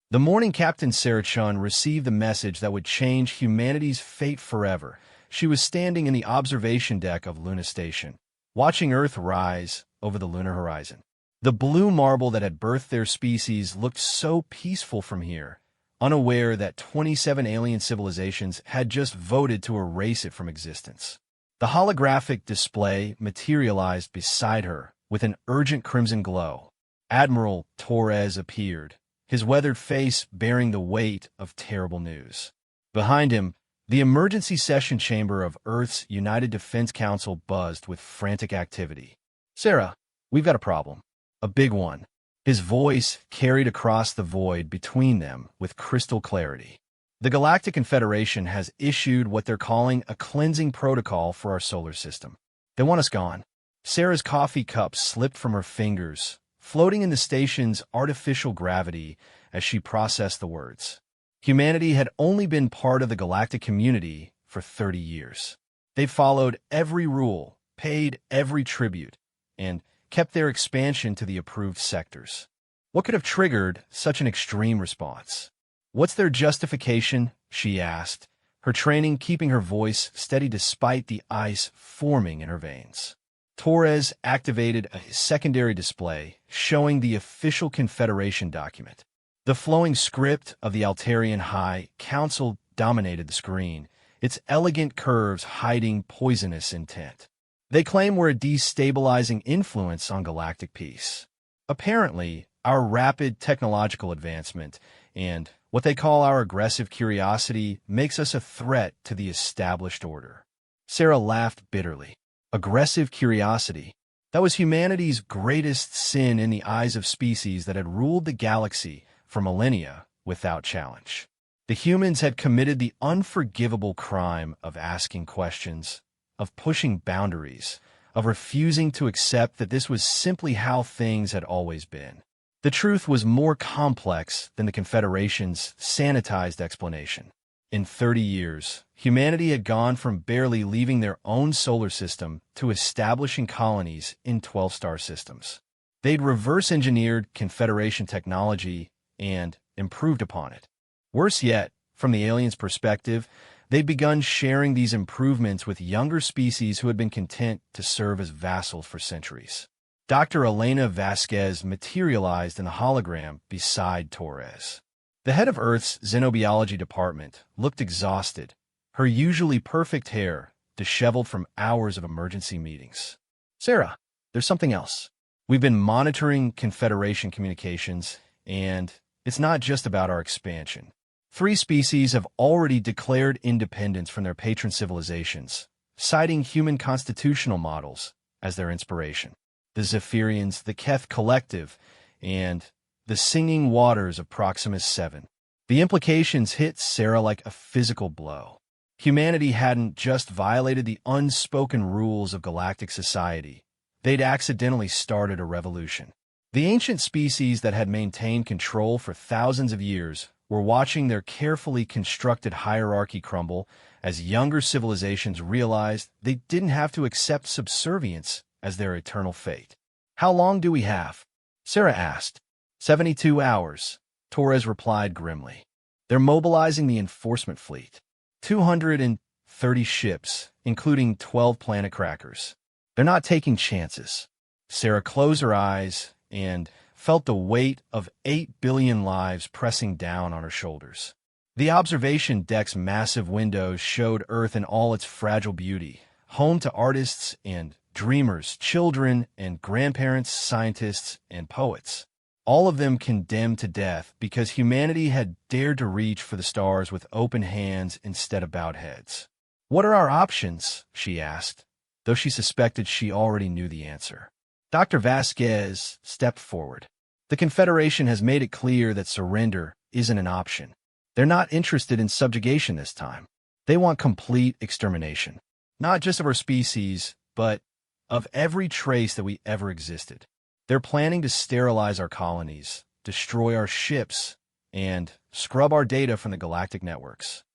The morning Captain Sarachun received the message that would change humanity's fate forever. She was standing in the observation deck of Luna Station, watching Earth rise over the lunar horizon. The blue marble that had birthed their species looked so peaceful from here, unaware that 27 alien civilizations had just voted to erase it from existence. The holographic display materialized beside her with an urgent crimson glow. Admiral Torres appeared, his weathered face bearing the weight of terrible news. Behind him, the emergency session chamber of Earth's United Defense Council buzzed with frantic activity. "Sarah, we've got a problem. A big one." His voice carried across the void between them with crystal clarity. "The Galactic Confederation has issued what they're calling a cleansing protocol for our solar system. They want us gone." Sarah's coffee cup slipped from her fingers, floating in the station's artificial gravity as she processed the words. Humanity had only been part of the galactic community for 30 years. They followed every rule, paid every tribute, and kept their expansion to the approved sectors. What could have triggered such an extreme response? "What's their justification?" she asked, her training keeping her voice steady despite the ice forming in her veins. Torres activated a secondary display showing the official Confederation document. The flowing script of the Altarian High Council dominated the screen, its elegant curves hiding poisonous intent. They claim we're a destabilizing influence on galactic peace. Apparently, our rapid technological advancement and what they call our aggressive curiosity makes us a threat to the established order. Sarah laughed bitterly. Aggressive curiosity. That was humanity's greatest sin in the eyes of species that had ruled the galaxy for millennia without challenge. The humans had committed the unforgivable crime of asking questions, of pushing boundaries, of refusing to accept that this was simply how things had always been. The truth was more complex than the Confederation's sanitized explanation. In 30 years, humanity had gone from barely leaving their own solar system to establishing colonies in 12-star systems. They'd reverse-engineered Confederation technology and improved upon it. Worse yet, from the aliens' perspective, they'd begun sharing these improvements with younger species who had been content to serve as vassals for centuries. Dr. Elena Vasquez materialized in the hologram beside Torres. The head of Earth's xenobiology department looked exhausted, her usually perfect hair disheveled from hours of emergency meetings. "Sarah, there's something else. We've been monitoring Confederation communications, and it's not just about our expansion. 3 species have already declared independence from their patron civilizations, citing human constitutional models as their inspiration. The Zephyrians, the Keth Collective, and the Singing Waters of Proximus 7. The implications hit Sarah like a physical blow. Humanity hadn't just violated the unspoken rules of galactic society. They'd accidentally started a revolution. The ancient species that had maintained control for thousands of years were watching their carefully constructed hierarchy crumble as younger civilizations realized they didn't have to accept subservience as their eternal fate. "How long do we have?" Sarah asked. 72 hours, Torres replied grimly. "They're mobilizing the enforcement fleet. 230 ships, including 12 planet crackers. They're not taking chances." Sarah closed her eyes and felt the weight of 8 billion lives pressing down on her shoulders. The observation deck's massive windows showed Earth in all its fragile beauty, home to artists and dreamers, children and grandparents, scientists and poets. All of them condemned to death because humanity had dared to reach for the stars with open hands instead of bowed heads. "What are our options?" she asked, though she suspected she already knew the answer. Dr. Vasquez stepped forward. "The Confederation has made it clear that surrender isn't an option. They're not interested in subjugation this time. They want complete extermination, not just of our species, but of every trace that we ever existed. They're planning to sterilize our colonies, destroy our ships, and scrub our data from the galactic networks."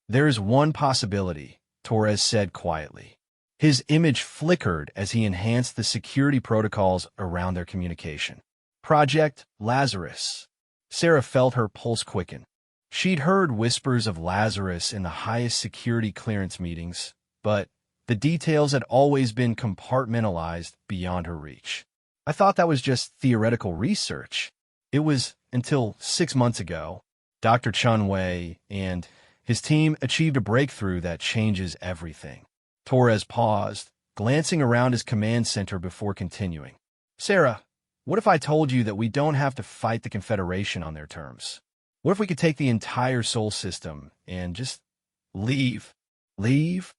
"There is one possibility," Torres said quietly. His image flickered as he enhanced the security protocols around their communication. "Project Lazarus." Sarah felt her pulse quicken. She'd heard whispers of Lazarus in the highest security clearance meetings, but the details had always been compartmentalized beyond her reach. I thought that was just theoretical research. It was until 6 months ago, Dr. Chun Wei and his team achieved a breakthrough that changes everything. Torres paused, glancing around his command center before continuing. Sarah, what if I told you that we don't have to fight the Confederation on their terms? What if we could take the entire Sol system and just leave? Leave,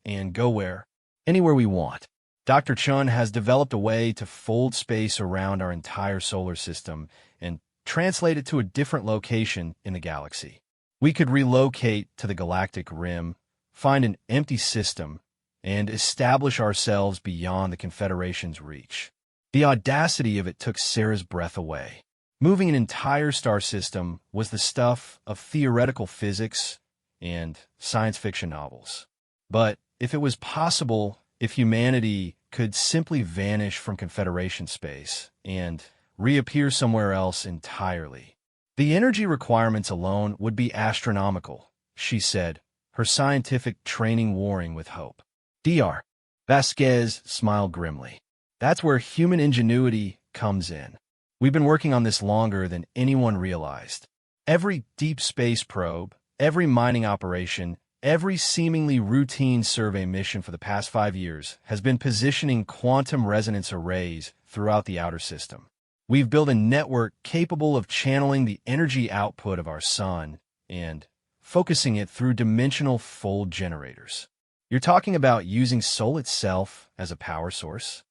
and go where? Anywhere we want. Dr. Chun has developed a way to fold space around our entire solar system and translate it to a different location in the galaxy. We could relocate to the galactic rim, find an empty system, and establish ourselves beyond the Confederation's reach. The audacity of it took Sarah's breath away. Moving an entire star system was the stuff of theoretical physics and science fiction novels. But if it was possible, if humanity could simply vanish from Confederation space and reappear somewhere else entirely, the energy requirements alone would be astronomical, she said, her scientific training warring with hope. Dr. Vasquez smiled grimly. That's where human ingenuity comes in. We've been working on this longer than anyone realized. Every deep space probe, every mining operation, every seemingly routine survey mission for the past 5 years has been positioning quantum resonance arrays throughout the outer system. We've built a network capable of channeling the energy output of our sun and focusing it through dimensional fold generators. You're talking about using Sol itself as a power source?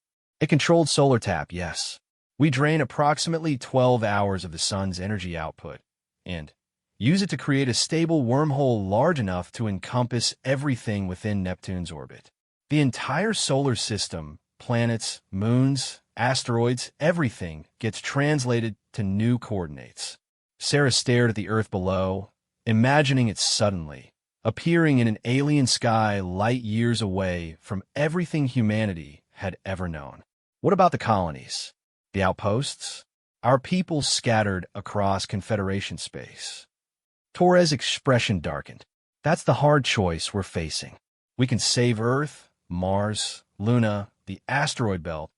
A controlled solar tap, yes. We drain approximately 12 hours of the sun's energy output and use it to create a stable wormhole large enough to encompass everything within Neptune's orbit. The entire solar system, planets, moons, asteroids, everything gets translated to new coordinates. Sarah stared at the Earth below, imagining it suddenly appearing in an alien sky light years away from everything humanity had ever known. What about the colonies? The outposts? Our people scattered across Confederation space. Torres' expression darkened. That's the hard choice we're facing. We can save Earth, Mars, Luna, the asteroid belt,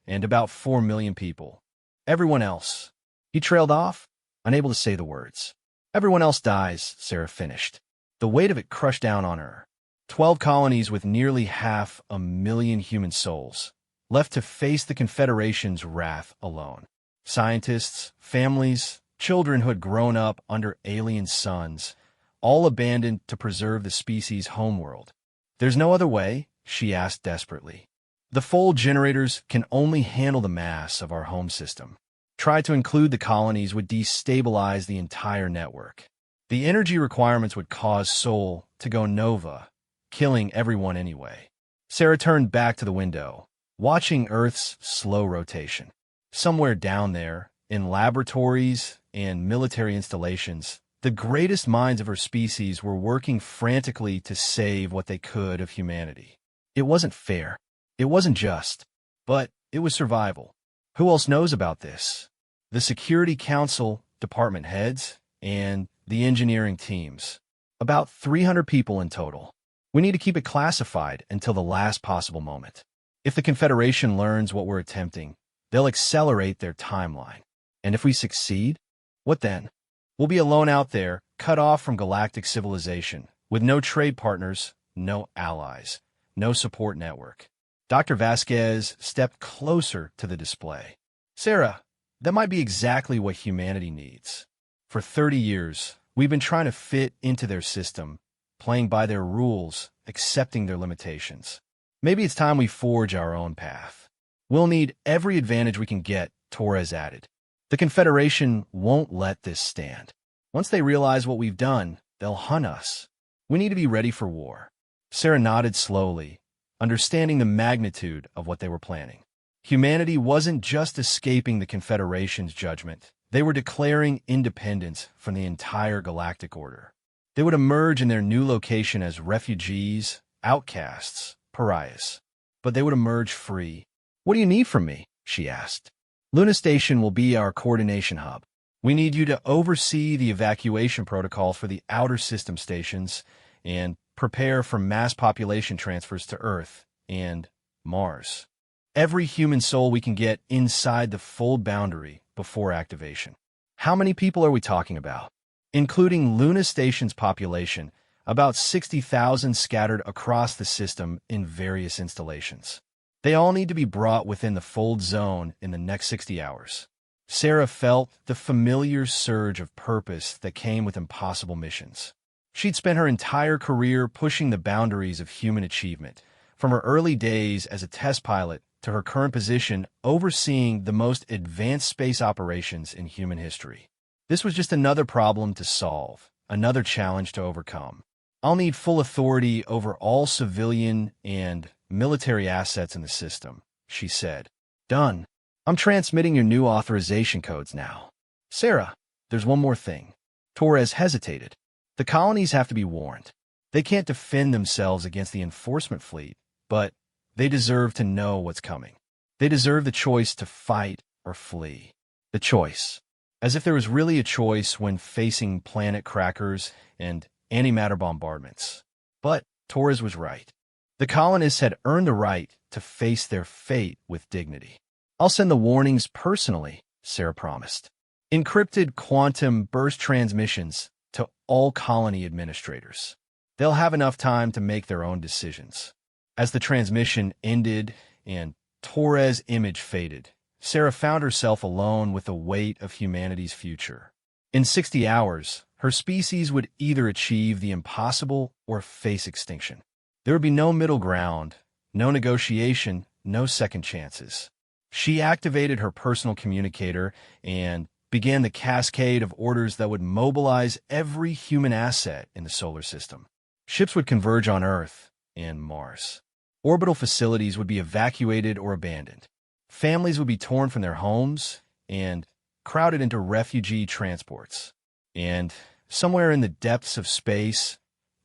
and about 4 million people. Everyone else. He trailed off, unable to say the words. Everyone else dies, Sarah finished. The weight of it crushed down on her. 12 colonies with nearly 500,000 human souls, left to face the Confederation's wrath alone. Scientists, families, children who had grown up under alien suns, all abandoned to preserve the species' homeworld. There's no other way? She asked desperately. The fold generators can only handle the mass of our home system. Try to include the colonies would destabilize the entire network. The energy requirements would cause Sol to go nova, killing everyone anyway. Sarah turned back to the window, watching Earth's slow rotation. Somewhere down there, in laboratories and military installations, the greatest minds of her species were working frantically to save what they could of humanity. It wasn't fair. It wasn't just. But it was survival. Who else knows about this? The Security Council, department heads, and the engineering teams. About 300 people in total. We need to keep it classified until the last possible moment. If the Confederation learns what we're attempting, they'll accelerate their timeline. And if we succeed, what then? We'll be alone out there, cut off from galactic civilization, with no trade partners, no allies, no support network. Dr. Vasquez stepped closer to the display. Sarah, that might be exactly what humanity needs. For 30 years, we've been trying to fit into their system, playing by their rules, accepting their limitations. Maybe it's time we forge our own path. We'll need every advantage we can get, Torres added. The Confederation won't let this stand. Once they realize what we've done, they'll hunt us. We need to be ready for war. Sarah nodded slowly, understanding the magnitude of what they were planning. Humanity wasn't just escaping the Confederation's judgment. They were declaring independence from the entire galactic order. They would emerge in their new location as refugees, outcasts, pariahs. But they would emerge free. What do you need from me? She asked. Luna Station will be our coordination hub. We need you to oversee the evacuation protocols for the outer system stations and prepare for mass population transfers to Earth and Mars. Every human soul we can get inside the full boundary before activation. How many people are we talking about? Including Luna Station's population, about 60,000 scattered across the system in various installations. They all need to be brought within the fold zone in the next 60 hours. Sarah felt the familiar surge of purpose that came with impossible missions. She'd spent her entire career pushing the boundaries of human achievement, from her early days as a test pilot to her current position overseeing the most advanced space operations in human history. This was just another problem to solve, another challenge to overcome. I'll need full authority over all civilian and military assets in the system, she said. Done. I'm transmitting your new authorization codes now. Sarah, there's one more thing. Torres hesitated. The colonies have to be warned. They can't defend themselves against the enforcement fleet, but they deserve to know what's coming. They deserve the choice to fight or flee. The choice. As if there was really a choice when facing planet crackers and antimatter bombardments. But Torres was right. The colonists had earned the right to face their fate with dignity. I'll send the warnings personally, Sarah promised. Encrypted quantum burst transmissions to all colony administrators. They'll have enough time to make their own decisions. As the transmission ended and Torres' image faded, Sarah found herself alone with the weight of humanity's future. In 60 hours, her species would either achieve the impossible or face extinction. There would be no middle ground, no negotiation, no second chances. She activated her personal communicator and began the cascade of orders that would mobilize every human asset in the solar system. Ships would converge on Earth and Mars. Orbital facilities would be evacuated or abandoned. Families would be torn from their homes and crowded into refugee transports. And somewhere in the depths of space,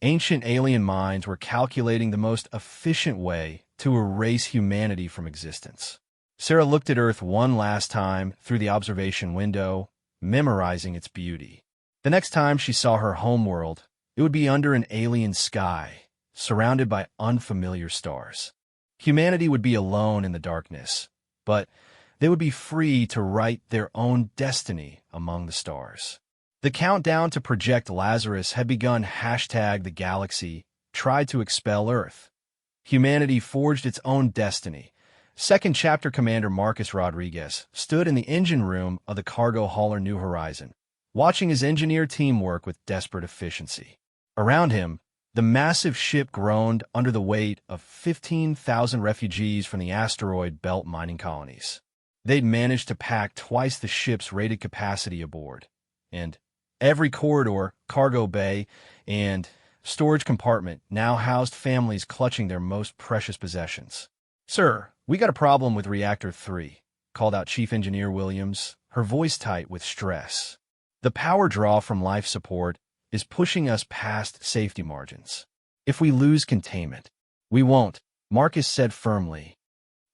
ancient alien minds were calculating the most efficient way to erase humanity from existence. Sarah looked at Earth one last time through the observation window, memorizing its beauty. The next time she saw her homeworld, it would be under an alien sky, surrounded by unfamiliar stars. Humanity would be alone in the darkness, but they would be free to write their own destiny among the stars. The countdown to Project Lazarus had begun. The galaxy tried to expel Earth. Humanity forged its own destiny. Second Chapter Commander Marcus Rodriguez stood in the engine room of the cargo hauler New Horizon, watching his engineer team work with desperate efficiency. Around him, the massive ship groaned under the weight of 15,000 refugees from the asteroid belt mining colonies. They'd managed to pack twice the ship's rated capacity aboard, and every corridor, cargo bay, and storage compartment now housed families clutching their most precious possessions. "Sir, we got a problem with Reactor 3, called out Chief Engineer Williams, her voice tight with stress. "The power draw from life support is pushing us past safety margins. If we lose containment, we won't," Marcus said firmly.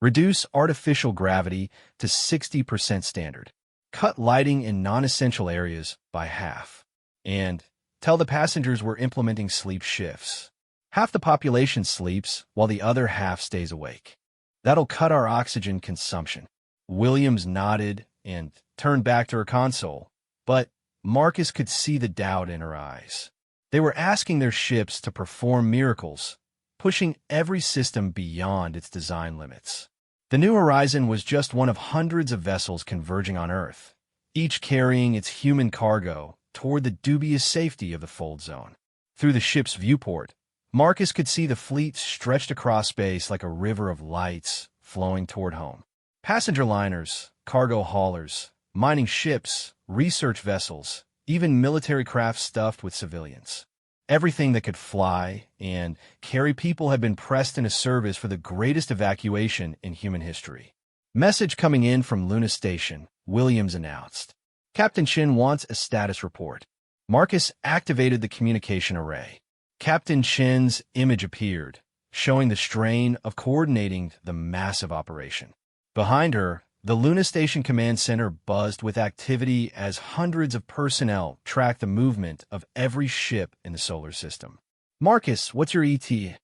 "Reduce artificial gravity to 60% standard. Cut lighting in non-essential areas by half. And tell the passengers we're implementing sleep shifts. Half the population sleeps while the other half stays awake. That'll cut our oxygen consumption." Williams nodded and turned back to her console, but Marcus could see the doubt in her eyes. They were asking their ships to perform miracles, pushing every system beyond its design limits. The New Horizon was just one of hundreds of vessels converging on Earth, each carrying its human cargo toward the dubious safety of the fold zone. Through the ship's viewport, Marcus could see the fleet stretched across space like a river of lights flowing toward home. Passenger liners, cargo haulers, mining ships, research vessels, even military craft stuffed with civilians. Everything that could fly and carry people had been pressed into service for the greatest evacuation in human history. "Message coming in from Luna Station," Williams announced. "Captain Chin wants a status report." Marcus activated the communication array. Captain Chin's image appeared, showing the strain of coordinating the massive operation. Behind her, The Luna Station Command Center buzzed with activity as hundreds of personnel tracked the movement of every ship in the solar system. "Marcus, what's your ET?"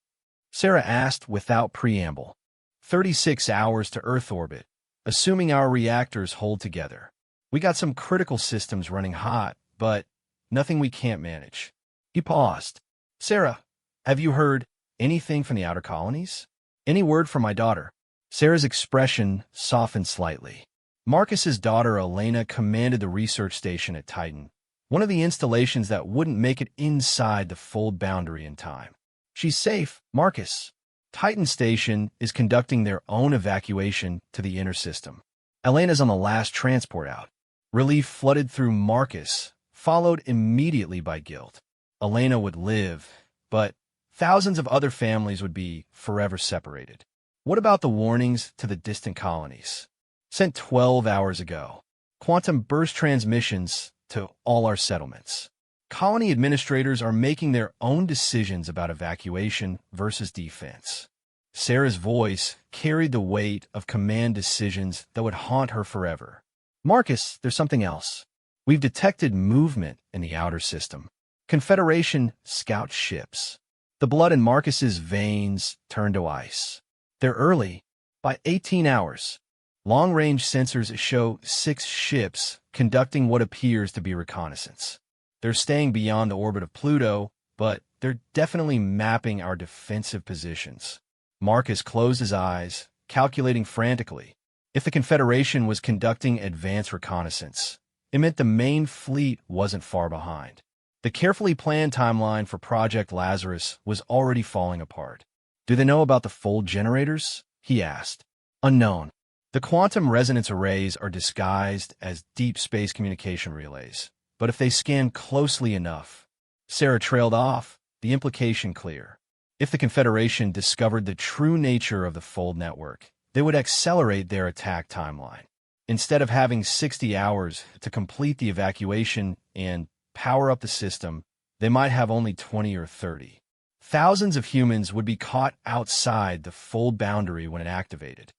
Sarah asked without preamble. 36 hours to Earth orbit, assuming our reactors hold together. We got some critical systems running hot, but nothing we can't manage. He paused. "Sarah, have you heard anything from the outer colonies? Any word from my daughter?" Sarah's expression softened slightly. Marcus's daughter Elena commanded the research station at Titan, one of the installations that wouldn't make it inside the fold boundary in time. "She's safe, Marcus. Titan Station is conducting their own evacuation to the inner system. Elena's on the last transport out." Relief flooded through Marcus, followed immediately by guilt. Elena would live, but thousands of other families would be forever separated. What about the warnings to the distant colonies? Sent 12 hours ago. Quantum burst transmissions to all our settlements. Colony administrators are making their own decisions about evacuation versus defense. Sarah's voice carried the weight of command decisions that would haunt her forever. "Marcus, there's something else. We've detected movement in the outer system. Confederation scout ships." The blood in Marcus's veins turned to ice. "They're early, by 18 hours. Long-range sensors show 6 ships conducting what appears to be reconnaissance. They're staying beyond the orbit of Pluto, but they're definitely mapping our defensive positions." Marcus closed his eyes, calculating frantically. If the Confederation was conducting advanced reconnaissance, it meant the main fleet wasn't far behind. The carefully planned timeline for Project Lazarus was already falling apart. "Do they know about the fold generators?" he asked. "Unknown. The quantum resonance arrays are disguised as deep space communication relays, but if they scan closely enough..." Sarah trailed off, the implication clear. If the Confederation discovered the true nature of the fold network, they would accelerate their attack timeline. Instead of having 60 hours to complete the evacuation and power up the system, they might have only 20 or 30. Thousands of humans would be caught outside the fold boundary when it activated.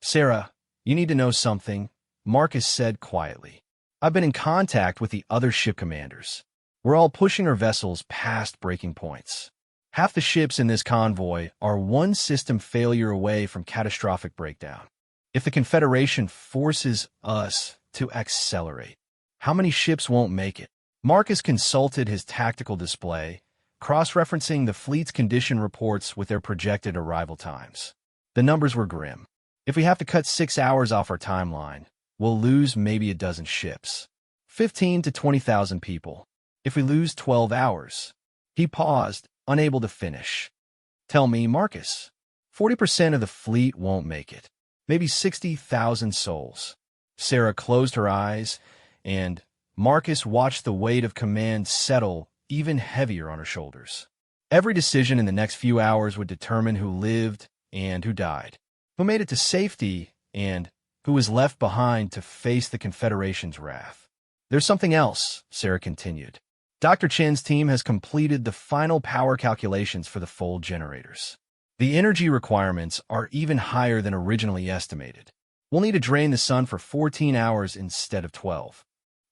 "Sarah, you need to know something," Marcus said quietly. "I've been in contact with the other ship commanders. We're all pushing our vessels past breaking points. Half the ships in this convoy are one system failure away from catastrophic breakdown. If the Confederation forces us to accelerate, how many ships won't make it?" Marcus consulted his tactical display, cross-referencing the fleet's condition reports with their projected arrival times. The numbers were grim. "If we have to cut 6 hours off our timeline, we'll lose maybe a dozen ships. 15 to 20,000 people. If we lose 12 hours..." He paused, unable to finish. "Tell me, Marcus, 40% of the fleet won't make it. Maybe 60,000 souls." Sarah closed her eyes, and Marcus watched the weight of command settle even heavier on her shoulders. Every decision in the next few hours would determine who lived and who died, who made it to safety, and who was left behind to face the Confederation's wrath. "There's something else," Sarah continued. "Dr. Chen's team has completed the final power calculations for the fold generators. The energy requirements are even higher than originally estimated. We'll need to drain the sun for 14 hours instead of 12.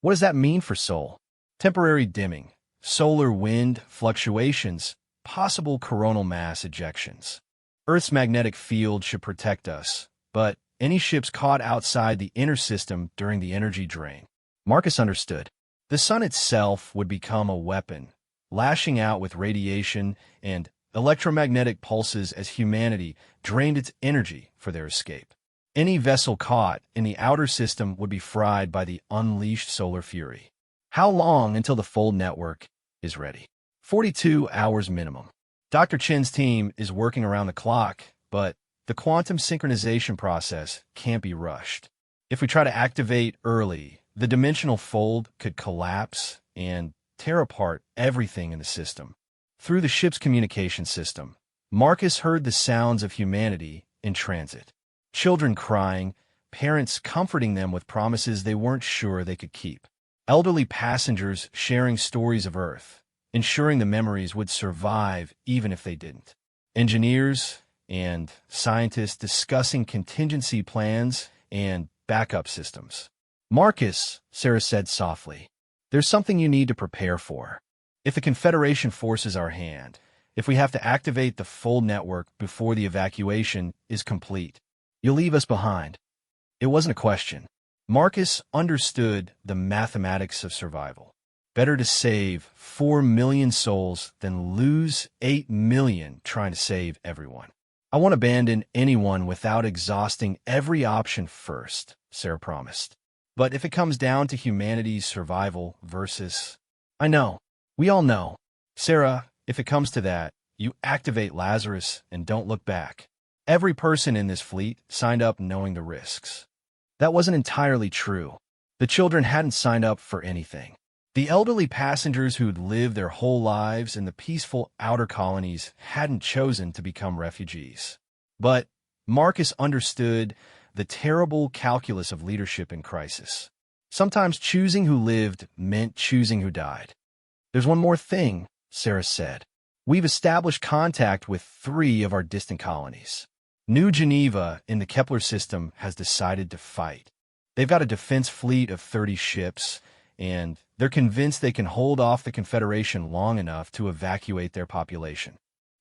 What does that mean for Sol? Temporary dimming, solar wind fluctuations, possible coronal mass ejections. Earth's magnetic field should protect us, but any ships caught outside the inner system during the energy drain." Marcus understood. The sun itself would become a weapon, lashing out with radiation and electromagnetic pulses as humanity drained its energy for their escape. Any vessel caught in the outer system would be fried by the unleashed solar fury. How long until the fold network is ready? 42 hours minimum. Dr. Chen's team is working around the clock, but the quantum synchronization process can't be rushed. If we try to activate early, the dimensional fold could collapse and tear apart everything in the system. Through the ship's communication system, Marcus heard the sounds of humanity in transit. Children crying, parents comforting them with promises they weren't sure they could keep. Elderly passengers sharing stories of Earth, ensuring the memories would survive even if they didn't. Engineers and scientists discussing contingency plans and backup systems. Marcus, Sarah said softly, there's something you need to prepare for. If the Confederation forces our hand, if we have to activate the full network before the evacuation is complete, you'll leave us behind. It wasn't a question. Marcus understood the mathematics of survival. Better to save 4 million souls than lose 8 million trying to save everyone. I won't abandon anyone without exhausting every option first, Sarah promised. But if it comes down to humanity's survival versus... I know. We all know. Sarah, if it comes to that, you activate Lazarus and don't look back. Every person in this fleet signed up knowing the risks. That wasn't entirely true. The children hadn't signed up for anything. The elderly passengers who'd lived their whole lives in the peaceful outer colonies hadn't chosen to become refugees. But Marcus understood the terrible calculus of leadership in crisis. Sometimes choosing who lived meant choosing who died. There's one more thing, Sarah said. We've established contact with 3 of our distant colonies. New Geneva in the Kepler system has decided to fight. They've got a defense fleet of 30 ships, and they're convinced they can hold off the Confederation long enough to evacuate their population.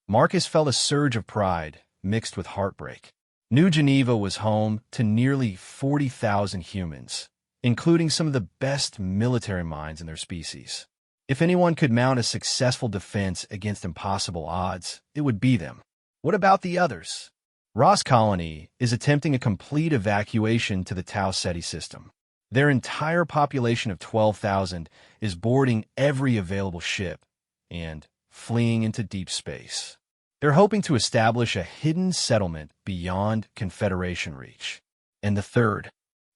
Marcus felt a surge of pride mixed with heartbreak. New Geneva was home to nearly 40,000 humans, including some of the best military minds in their species. If anyone could mount a successful defense against impossible odds, it would be them. What about the others? Ross Colony is attempting a complete evacuation to the Tau Ceti system. Their entire population of 12,000 is boarding every available ship and fleeing into deep space. They're hoping to establish a hidden settlement beyond Confederation reach. And the third.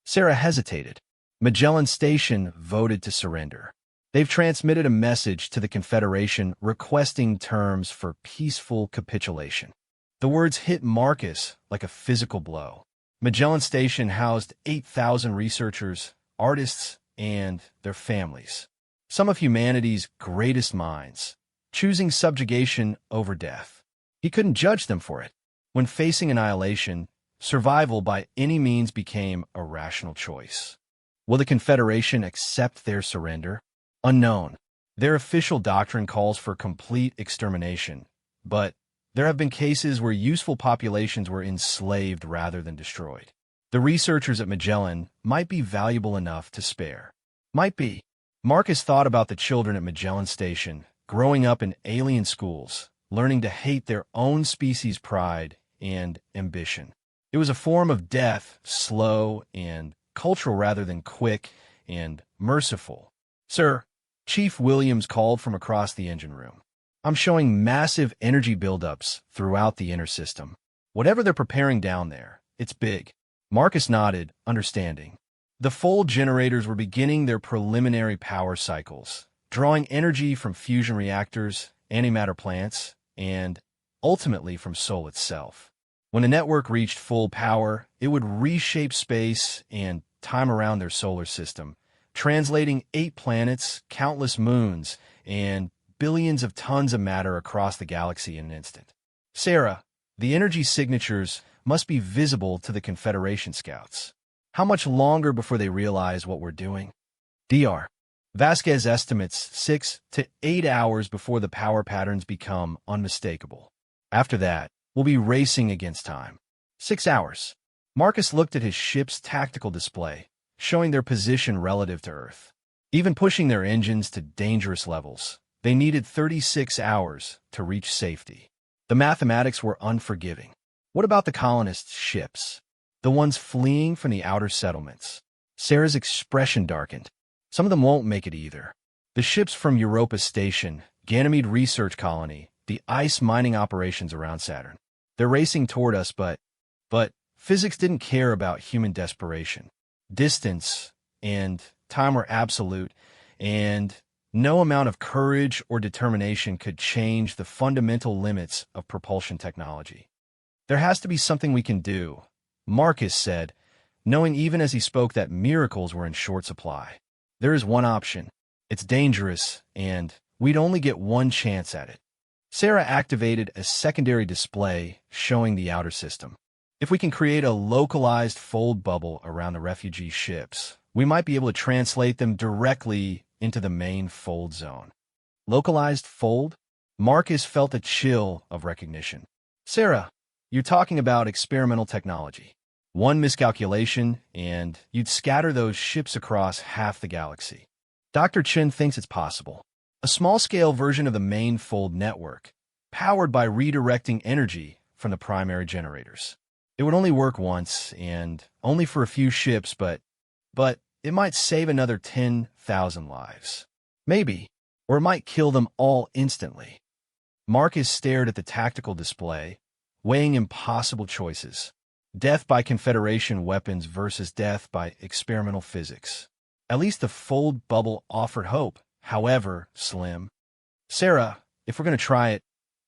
Sarah hesitated. Magellan Station voted to surrender. They've transmitted a message to the Confederation requesting terms for peaceful capitulation. The words hit Marcus like a physical blow. Magellan Station housed 8,000 researchers, artists, and their families. Some of humanity's greatest minds, choosing subjugation over death. He couldn't judge them for it. When facing annihilation, survival by any means became a rational choice. Will the Confederation accept their surrender? Unknown. Their official doctrine calls for complete extermination, but there have been cases where useful populations were enslaved rather than destroyed. The researchers at Magellan might be valuable enough to spare. Might be. Marcus thought about the children at Magellan Station, growing up in alien schools, learning to hate their own species' pride and ambition. It was a form of death, slow and cultural rather than quick and merciful. Sir, Chief Williams called from across the engine room. I'm showing massive energy buildups throughout the inner system. Whatever they're preparing down there, it's big. Marcus nodded, understanding. The full generators were beginning their preliminary power cycles, drawing energy from fusion reactors, antimatter plants, and ultimately from Sol itself. When the network reached full power, it would reshape space and time around their solar system, translating 8 planets, countless moons, and billions of tons of matter across the galaxy in an instant. Sarah, the energy signatures must be visible to the Confederation scouts. How much longer before they realize what we're doing? Dr. Vasquez estimates 6 to 8 hours before the power patterns become unmistakable. After that, we'll be racing against time. 6 hours. Marcus looked at his ship's tactical display, showing their position relative to Earth. Even pushing their engines to dangerous levels, they needed 36 hours to reach safety. The mathematics were unforgiving. What about the colonists' ships? The ones fleeing from the outer settlements? Sarah's expression darkened. Some of them won't make it either. The ships from Europa Station, Ganymede Research Colony, the ice mining operations around Saturn. They're racing toward us, but physics didn't care about human desperation. Distance and time were absolute, and no amount of courage or determination could change the fundamental limits of propulsion technology. There has to be something we can do, Marcus said, knowing even as he spoke that miracles were in short supply. There is one option. It's dangerous, and we'd only get one chance at it. Sarah activated a secondary display showing the outer system. If we can create a localized fold bubble around the refugee ships, we might be able to translate them directly into the main fold zone. Localized fold? Marcus felt a chill of recognition. Sarah, you're talking about experimental technology. One miscalculation, and you'd scatter those ships across half the galaxy. Dr. Chen thinks it's possible. A small-scale version of the main fold network, powered by redirecting energy from the primary generators. It would only work once, and only for a few ships, but it might save another 10,000 lives. Maybe, or it might kill them all instantly. Marcus stared at the tactical display, weighing impossible choices. Death by Confederation weapons versus death by experimental physics. At least the fold bubble offered hope, however slim. Sarah, if we're going to try it,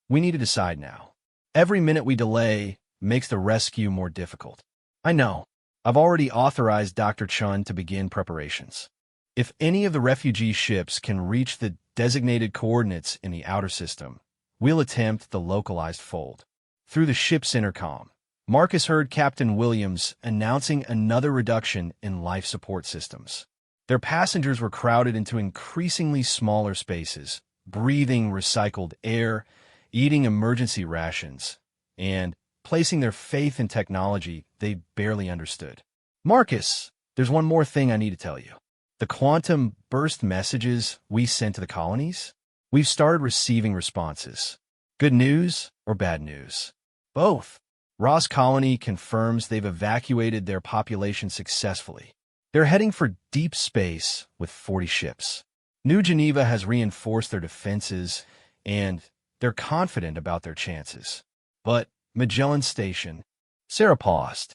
we need to decide now. Every minute we delay makes the rescue more difficult. I know. I've already authorized Dr. Chun to begin preparations. If any of the refugee ships can reach the designated coordinates in the outer system, we'll attempt the localized fold. Through the ship's intercom, Marcus heard Captain Williams announcing another reduction in life support systems. Their passengers were crowded into increasingly smaller spaces, breathing recycled air, eating emergency rations, and placing their faith in technology they barely understood. Marcus, there's one more thing I need to tell you. The quantum burst messages we sent to the colonies? We've started receiving responses. Good news or bad news? Both. Ross Colony confirms they've evacuated their population successfully. They're heading for deep space with 40 ships. New Geneva has reinforced their defenses, and they're confident about their chances. But Magellan Station. Sarah paused.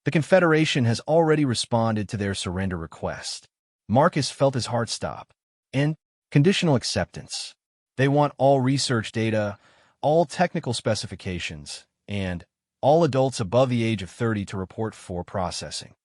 The Confederation has already responded to their surrender request. Marcus felt his heart stop. And conditional acceptance. They want all research data, all technical specifications, and all adults above the age of 30 to report for processing.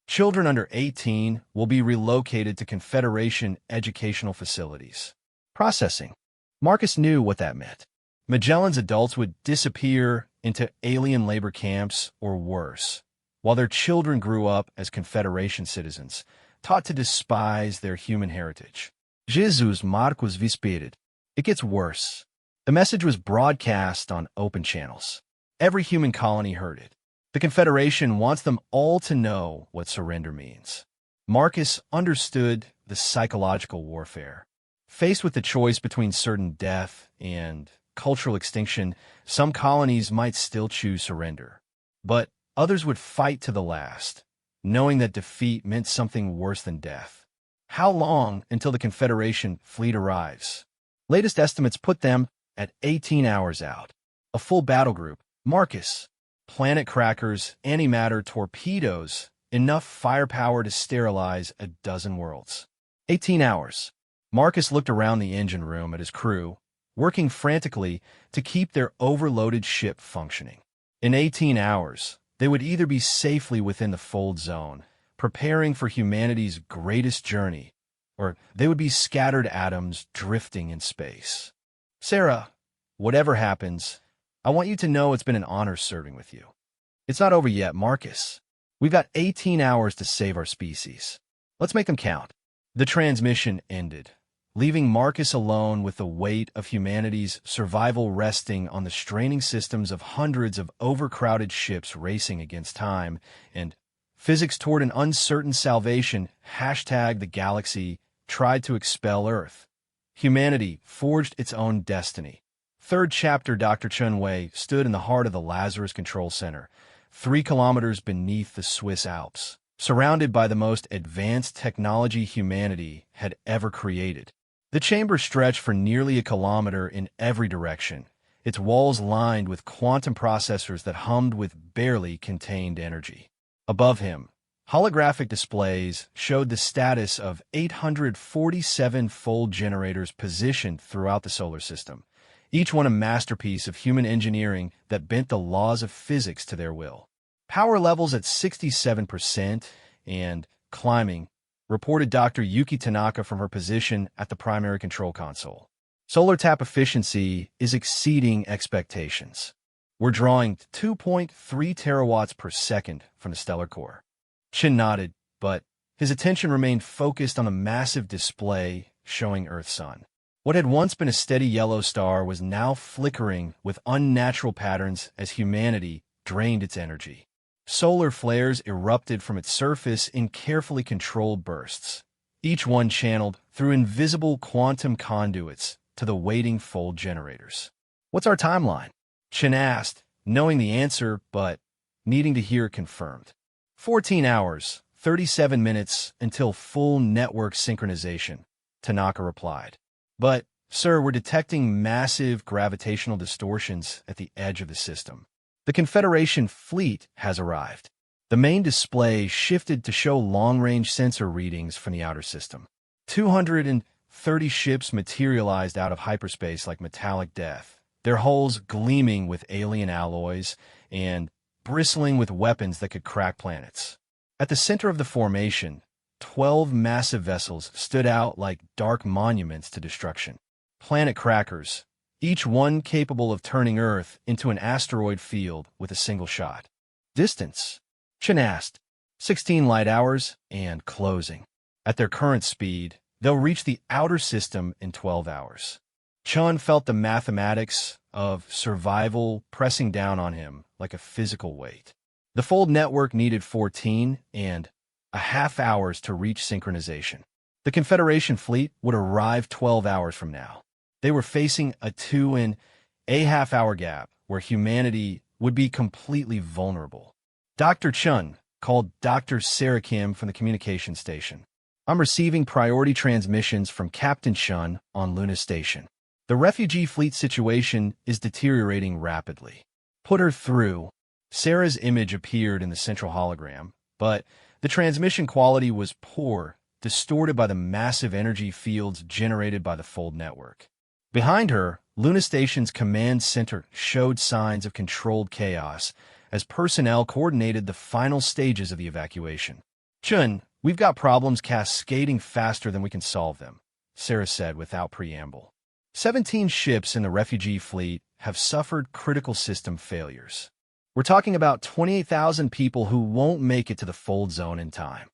Children under 18 will be relocated to Confederation educational facilities. Processing. Marcus knew what that meant. Magellan's adults would disappear into alien labor camps or worse, while their children grew up as Confederation citizens, taught to despise their human heritage. Jesus Marcus Vispirit. It gets worse. The message was broadcast on open channels. Every human colony heard it. The Confederation wants them all to know what surrender means. Marcus understood the psychological warfare. Faced with the choice between certain death and cultural extinction, some colonies might still choose surrender. But others would fight to the last, knowing that defeat meant something worse than death. How long until the Confederation fleet arrives? Latest estimates put them at 18 hours out. A full battle group. Marcus. Planet crackers, antimatter torpedoes, enough firepower to sterilize a dozen worlds. 18 hours. Marcus looked around the engine room at his crew, working frantically to keep their overloaded ship functioning. In 18 hours, they would either be safely within the fold zone, preparing for humanity's greatest journey, or they would be scattered atoms drifting in space. Sarah, whatever happens, I want you to know it's been an honor serving with you. It's not over yet, Marcus. We've got 18 hours to save our species. Let's make them count. The transmission ended, leaving Marcus alone with the weight of humanity's survival resting on the straining systems of hundreds of overcrowded ships racing against time and physics toward an uncertain salvation. The galaxy tried to expel Earth. Humanity forged its own destiny. Third chapter. Dr. Chun Wei stood in the heart of the Lazarus Control Center, 3 kilometers beneath the Swiss Alps, surrounded by the most advanced technology humanity had ever created. The chamber stretched for nearly a kilometer in every direction, its walls lined with quantum processors that hummed with barely contained energy. Above him, holographic displays showed the status of 847 fold generators positioned throughout the solar system, each one a masterpiece of human engineering that bent the laws of physics to their will. Power levels at 67% and climbing, reported Dr. Yuki Tanaka from her position at the primary control console. Solar tap efficiency is exceeding expectations. We're drawing 2.3 terawatts per second from the stellar core. Chin nodded, but his attention remained focused on the massive display showing Earth's sun. What had once been a steady yellow star was now flickering with unnatural patterns as humanity drained its energy. Solar flares erupted from its surface in carefully controlled bursts, each one channeled through invisible quantum conduits to the waiting fold generators. "What's our timeline?" Chin asked, knowing the answer but needing to hear it confirmed. 14 hours, 37 minutes until full network synchronization, Tanaka replied. "But, sir, we're detecting massive gravitational distortions at the edge of the system. The Confederation fleet has arrived." The main display shifted to show long-range sensor readings from the outer system. 230 ships materialized out of hyperspace like metallic death, their hulls gleaming with alien alloys and bristling with weapons that could crack planets. At the center of the formation, 12 massive vessels stood out like dark monuments to destruction. Planet crackers, each one capable of turning Earth into an asteroid field with a single shot. "Distance?" Chin asked. 16 light hours and closing. At their current speed, they'll reach the outer system in 12 hours. Chun felt the mathematics of survival pressing down on him like a physical weight. The fold network needed 14 and a half hours to reach synchronization. The Confederation fleet would arrive 12 hours from now. They were facing a 2.5 hour gap where humanity would be completely vulnerable. Dr. Chun called Dr. Sarah Kim from the communication station. "I'm receiving priority transmissions from Captain Chun on Luna Station. The refugee fleet situation is deteriorating rapidly. Put her through." Sarah's image appeared in the central hologram, but the transmission quality was poor, distorted by the massive energy fields generated by the fold network. Behind her, Luna Station's command center showed signs of controlled chaos as personnel coordinated the final stages of the evacuation. "Chun, we've got problems cascading faster than we can solve them," Sarah said without preamble. 17 ships in the refugee fleet have suffered critical system failures. We're talking about 28,000 people who won't make it to the fold zone in time.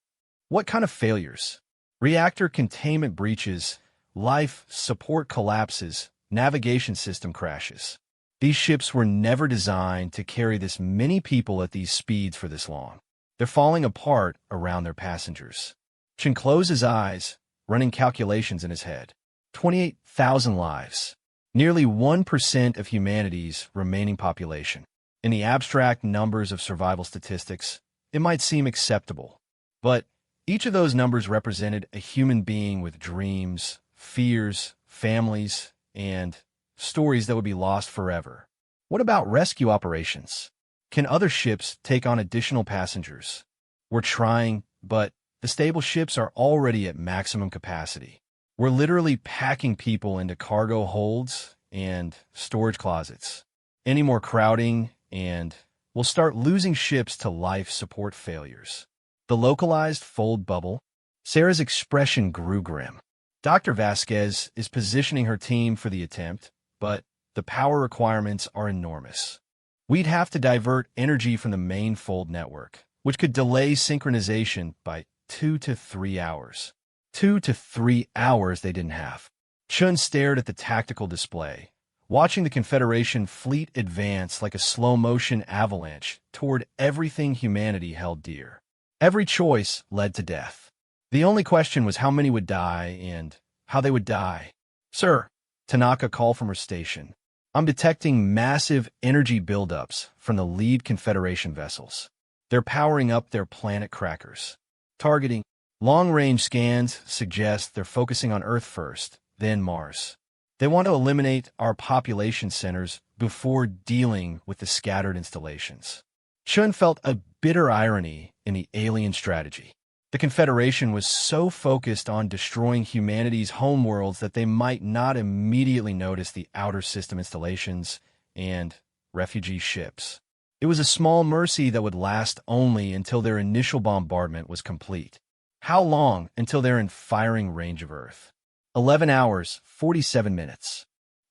"What kind of failures?" "Reactor containment breaches, life support collapses, navigation system crashes. These ships were never designed to carry this many people at these speeds for this long. They're falling apart around their passengers." Chin closed his eyes, running calculations in his head. 28,000 lives. Nearly 1% of humanity's remaining population. In the abstract numbers of survival statistics, it might seem acceptable. But each of those numbers represented a human being with dreams, fears, families, and stories that would be lost forever. What about rescue operations? Can other ships take on additional passengers? We're trying, but the stable ships are already at maximum capacity. We're literally packing people into cargo holds and storage closets. Any more crowding, and we'll start losing ships to life support failures. The localized fold bubble. Sarah's expression grew grim. Dr. Vasquez is positioning her team for the attempt, but the power requirements are enormous. We'd have to divert energy from the main fold network, which could delay synchronization by 2 to 3 hours. 2 to 3 hours they didn't have. Chun stared at the tactical display, watching the Confederation fleet advance like a slow-motion avalanche toward everything humanity held dear. Every choice led to death. The only question was how many would die and how they would die. "Sir," Tanaka called from her station, "I'm detecting massive energy buildups from the lead Confederation vessels. They're powering up their planet crackers. Targeting. Long-range scans suggest they're focusing on Earth first, then Mars. They want to eliminate our population centers before dealing with the scattered installations." Chun felt a bitter irony in the alien strategy. The Confederation was so focused on destroying humanity's homeworlds that they might not immediately notice the outer system installations and refugee ships. It was a small mercy that would last only until their initial bombardment was complete. How long until they're in firing range of Earth? 11 hours, 47 minutes.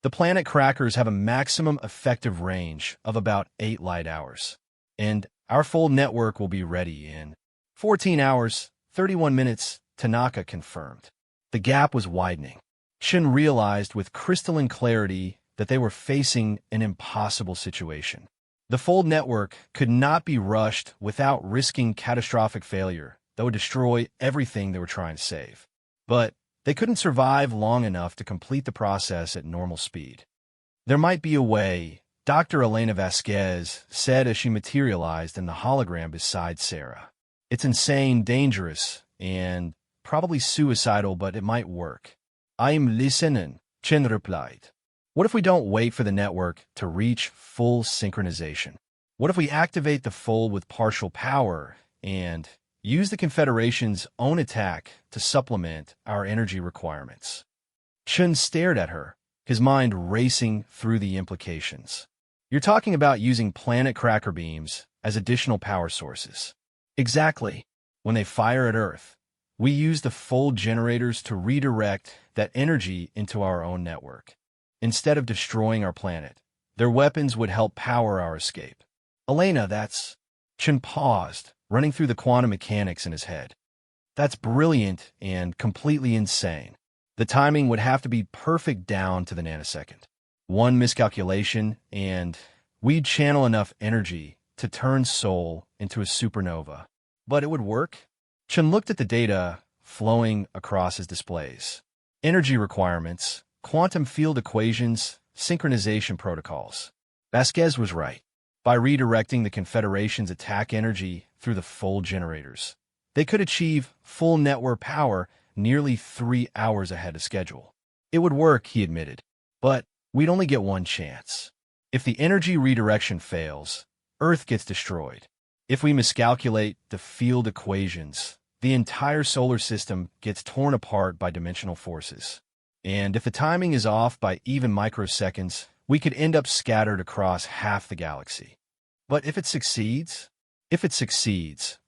The planet crackers have a maximum effective range of about 8 light hours, and our full network will be ready in 14 hours, 31 minutes, Tanaka confirmed. The gap was widening. Shin realized with crystalline clarity that they were facing an impossible situation. The full network could not be rushed without risking catastrophic failure that would destroy everything they were trying to save. But they couldn't survive long enough to complete the process at normal speed. There might be a way, Dr. Elena Vasquez said as she materialized in the hologram beside Sarah. It's insane, dangerous, and probably suicidal, but it might work. I'm listening, Chen replied. What if we don't wait for the network to reach full synchronization? What if we activate the full with partial power and use the Confederation's own attack to supplement our energy requirements? Chen stared at her, his mind racing through the implications. You're talking about using planet cracker beams as additional power sources. Exactly. When they fire at Earth, we use the full generators to redirect that energy into our own network. Instead of destroying our planet, their weapons would help power our escape. Elena, that's... Chen paused, running through the quantum mechanics in his head. That's brilliant and completely insane. The timing would have to be perfect down to the nanosecond. One miscalculation, and we'd channel enough energy to turn Seoul into a supernova. But it would work? Chen looked at the data flowing across his displays. Energy requirements, quantum field equations, synchronization protocols. Vasquez was right. By redirecting the Confederation's attack energy through the full generators, they could achieve full network power nearly 3 hours ahead of schedule. It would work, he admitted, but we'd only get one chance. If the energy redirection fails, Earth gets destroyed. If we miscalculate the field equations, the entire solar system gets torn apart by dimensional forces. And if the timing is off by even microseconds, we could end up scattered across half the galaxy. But if it succeeds,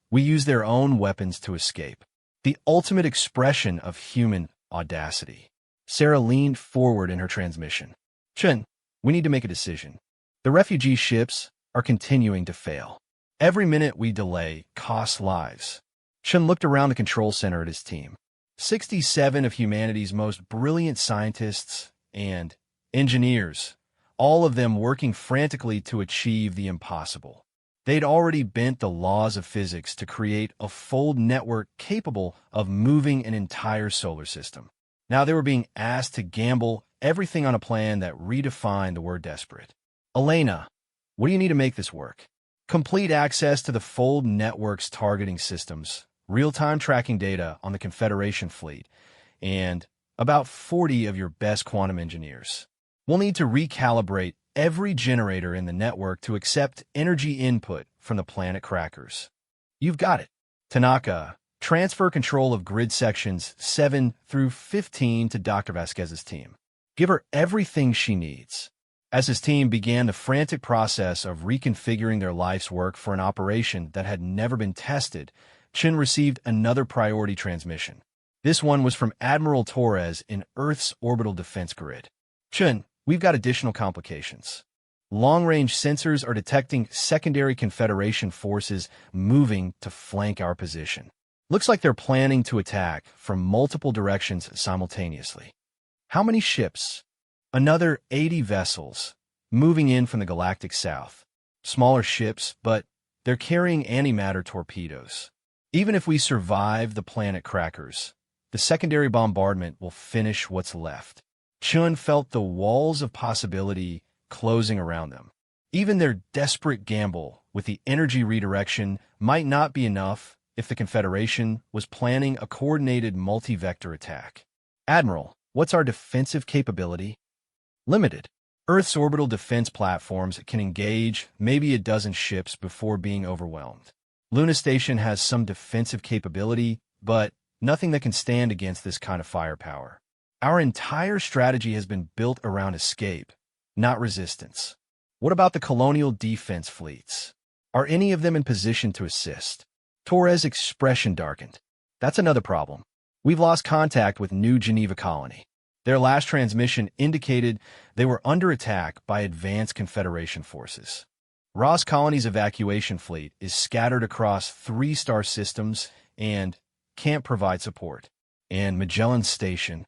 we use their own weapons to escape. The ultimate expression of human audacity. Sarah leaned forward in her transmission. Chen, we need to make a decision. The refugee ships are continuing to fail. Every minute we delay costs lives. Chen looked around the control center at his team. 67 of humanity's most brilliant scientists and engineers, all of them working frantically to achieve the impossible. They'd already bent the laws of physics to create a full network capable of moving an entire solar system. Now they were being asked to gamble everything on a plan that redefined the word desperate. Elena, what do you need to make this work? Complete access to the full network's targeting systems, real-time tracking data on the Confederation fleet, and about 40 of your best quantum engineers. We'll need to recalibrate every generator in the network to accept energy input from the planet crackers. You've got it. Tanaka, transfer control of grid sections 7 through 15 to Dr. Vasquez's team. Give her everything she needs. As his team began the frantic process of reconfiguring their life's work for an operation that had never been tested, Chen received another priority transmission. This one was from Admiral Torres in Earth's orbital defense grid. Chen, we've got additional complications. Long-range sensors are detecting secondary Confederation forces moving to flank our position. Looks like they're planning to attack from multiple directions simultaneously. How many ships? Another 80 vessels, moving in from the galactic south. Smaller ships, but they're carrying antimatter torpedoes. Even if we survive the planet crackers, the secondary bombardment will finish what's left. Chun felt the walls of possibility closing around them. Even their desperate gamble with the energy redirection might not be enough if the Confederation was planning a coordinated multi-vector attack. Admiral, what's our defensive capability? Limited. Earth's orbital defense platforms can engage maybe a dozen ships before being overwhelmed. Luna Station has some defensive capability, but nothing that can stand against this kind of firepower. Our entire strategy has been built around escape, not resistance. What about the colonial defense fleets? Are any of them in position to assist? Torres' expression darkened. That's another problem. We've lost contact with New Geneva Colony. Their last transmission indicated they were under attack by advanced Confederation forces. Ross Colony's evacuation fleet is scattered across 3-star systems and can't provide support. And Magellan's station.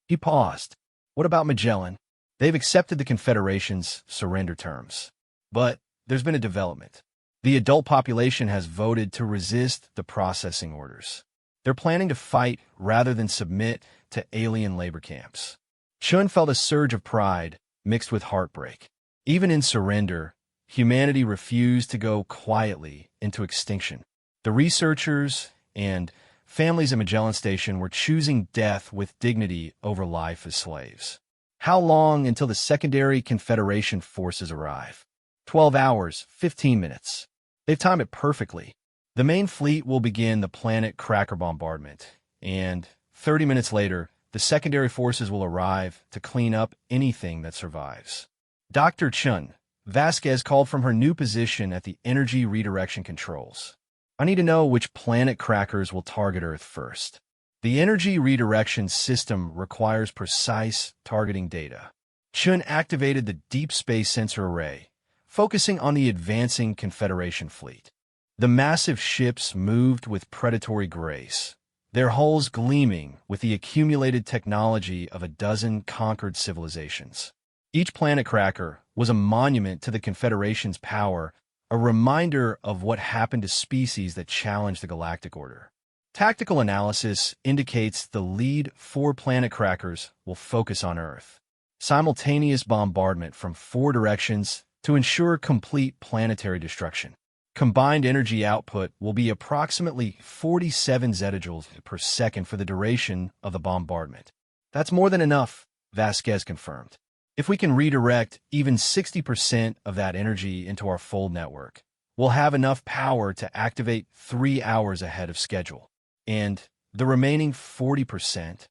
He paused. What about Magellan? They've accepted the Confederation's surrender terms. But there's been a development. The adult population has voted to resist the processing orders. They're planning to fight rather than submit to alien labor camps. Chun felt a surge of pride mixed with heartbreak. Even in surrender, humanity refused to go quietly into extinction. The researchers and families at Magellan Station were choosing death with dignity over life as slaves. How long until the secondary Confederation forces arrive? 12 hours, 15 minutes. They've timed it perfectly. The main fleet will begin the planet Cracker bombardment, and 30 minutes later, the secondary forces will arrive to clean up anything that survives. Dr. Chun Vasquez called from her new position at the Energy Redirection Controls. I need to know which planet crackers will target Earth first. The energy redirection system requires precise targeting data. Chun activated the deep space sensor array, focusing on the advancing Confederation fleet. The massive ships moved with predatory grace, their hulls gleaming with the accumulated technology of a dozen conquered civilizations. Each planet cracker was a monument to the Confederation's power, a reminder of what happened to species that challenged the galactic order. Tactical analysis indicates the lead 4 planet crackers will focus on Earth. Simultaneous bombardment from 4 directions to ensure complete planetary destruction. Combined energy output will be approximately 47 zetajoules per second for the duration of the bombardment. That's more than enough, Vasquez confirmed. If we can redirect even 60% of that energy into our fold network, we'll have enough power to activate 3 hours ahead of schedule. And the remaining 40%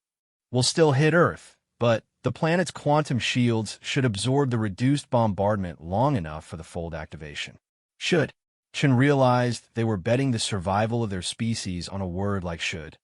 will still hit Earth, but the planet's quantum shields should absorb the reduced bombardment long enough for the fold activation. Chun realized they were betting the survival of their species on a word like should.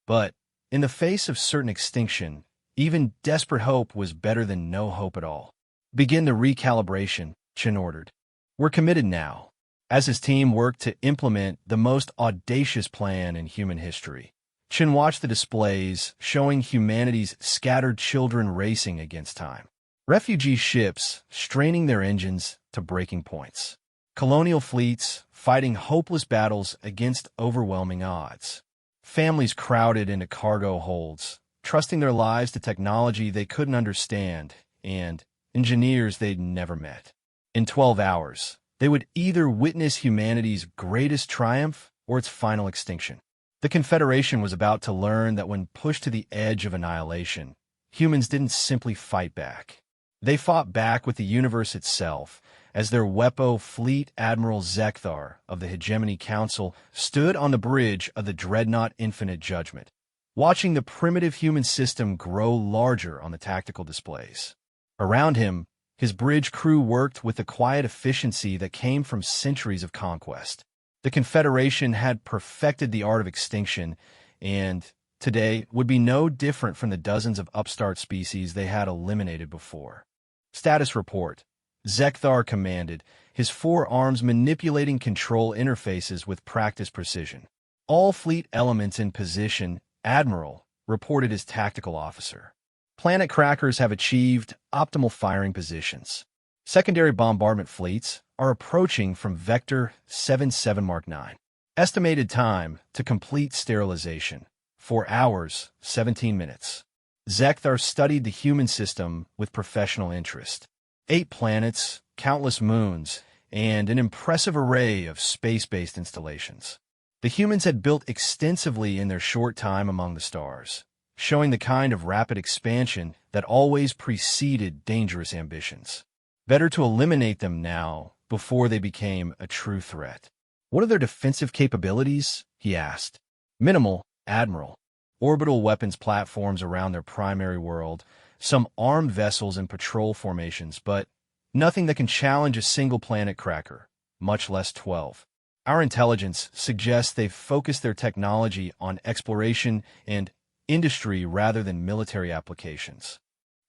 But in the face of certain extinction, even desperate hope was better than no hope at all. Begin the recalibration, Chun ordered. We're committed now. As his team worked to implement the most audacious plan in human history, Chun watched the displays showing humanity's scattered children racing against time. Refugee ships straining their engines to breaking points. Colonial fleets fighting hopeless battles against overwhelming odds. Families crowded into cargo holds, trusting their lives to technology they couldn't understand and engineers they'd never met. In 12 hours, they would either witness humanity's greatest triumph or its final extinction. The Confederation was about to learn that when pushed to the edge of annihilation, humans didn't simply fight back. They fought back with the universe itself, as their Wepo Fleet Admiral Zekthar of the Hegemony Council stood on the bridge of the dreadnought Infinite Judgment, watching the primitive human system grow larger on the tactical displays. Around him, his bridge crew worked with the quiet efficiency that came from centuries of conquest. The Confederation had perfected the art of extinction, and today would be no different from the dozens of upstart species they had eliminated before. Status report. Zekthar commanded, his 4 arms manipulating control interfaces with practiced precision. All fleet elements in position, Admiral, reported his tactical officer. Planet crackers have achieved optimal firing positions. Secondary bombardment fleets are approaching from Vector 77 Mark 9. Estimated time to complete sterilization, 4 hours, 17 minutes. Zekthar studied the human system with professional interest. 8 planets, countless moons, and an impressive array of space-based installations. The humans had built extensively in their short time among the stars, showing the kind of rapid expansion that always preceded dangerous ambitions. Better to eliminate them now before they became a true threat. What are their defensive capabilities? He asked. Minimal, Admiral. Orbital weapons platforms around their primary world, some armed vessels and patrol formations, but nothing that can challenge a single planet cracker, much less 12. Our intelligence suggests they've focused their technology on exploration and industry rather than military applications.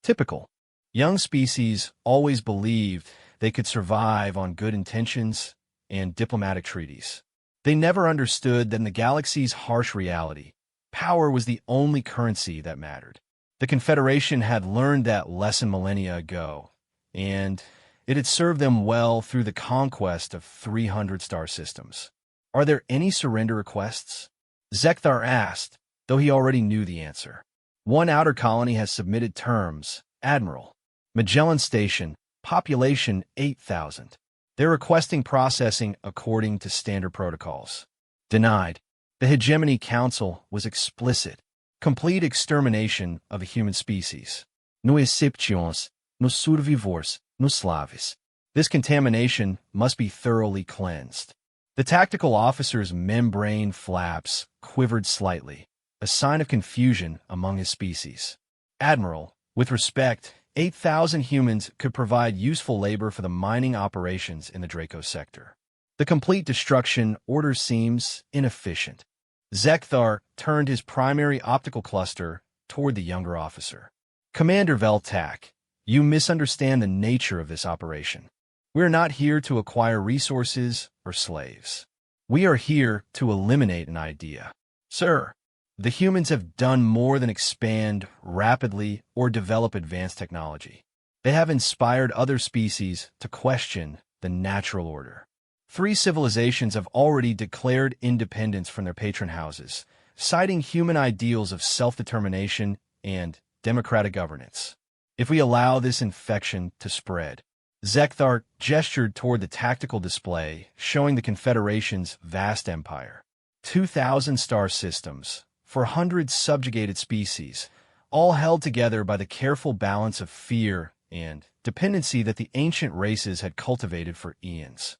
Typical. Young species always believed they could survive on good intentions and diplomatic treaties. They never understood that in the galaxy's harsh reality, power was the only currency that mattered. The Confederation had learned that lesson millennia ago, and it had served them well through the conquest of 300 star systems. "Are there any surrender requests?" Zekthar asked, though he already knew the answer. "One outer colony has submitted terms, Admiral. Magellan Station, population 8,000. They're requesting processing according to standard protocols." Denied. The Hegemony Council was explicit. Complete extermination of the human species. No exceptions, no survivors, no slaves. This contamination must be thoroughly cleansed. The tactical officer's membrane flaps quivered slightly, a sign of confusion among his species. "Admiral, with respect, 8,000 humans could provide useful labor for the mining operations in the Draco sector. The complete destruction order seems inefficient." Zekthar turned his primary optical cluster toward the younger officer. "Commander Veltak, you misunderstand the nature of this operation. We're not here to acquire resources or slaves. We are here to eliminate an idea. Sir, the humans have done more than expand rapidly or develop advanced technology. They have inspired other species to question the natural order. 3 civilizations have already declared independence from their patron houses, citing human ideals of self-determination and democratic governance. If we allow this infection to spread..." Zekthar gestured toward the tactical display, showing the Confederation's vast empire. 2,000 star systems, 400 subjugated species, all held together by the careful balance of fear and dependency that the ancient races had cultivated for eons.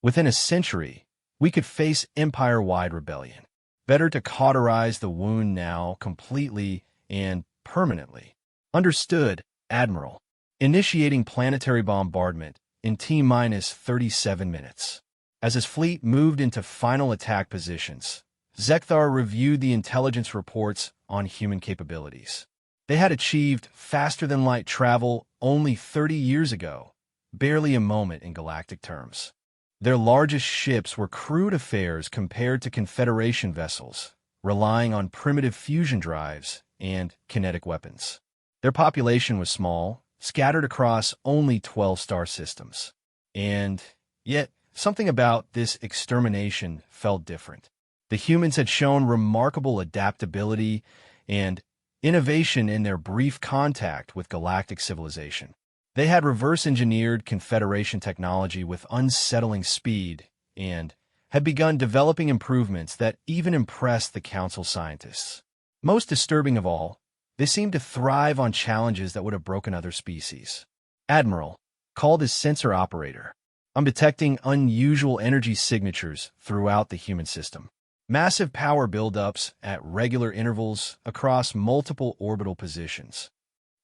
Within a century, we could face empire-wide rebellion. Better to cauterize the wound now completely and permanently. "Understood, Admiral. Initiating planetary bombardment in T-minus 37 minutes. As his fleet moved into final attack positions, Zekthar reviewed the intelligence reports on human capabilities. They had achieved faster-than-light travel only 30 years ago, barely a moment in galactic terms. Their largest ships were crude affairs compared to Confederation vessels, relying on primitive fusion drives and kinetic weapons. Their population was small, scattered across only 12 star systems. And yet, something about this extermination felt different. The humans had shown remarkable adaptability and innovation in their brief contact with galactic civilization. They had reverse-engineered Confederation technology with unsettling speed and had begun developing improvements that even impressed the Council scientists. Most disturbing of all, they seemed to thrive on challenges that would have broken other species. "Admiral, called his sensor operator. I'm detecting unusual energy signatures throughout the human system. Massive power buildups at regular intervals across multiple orbital positions."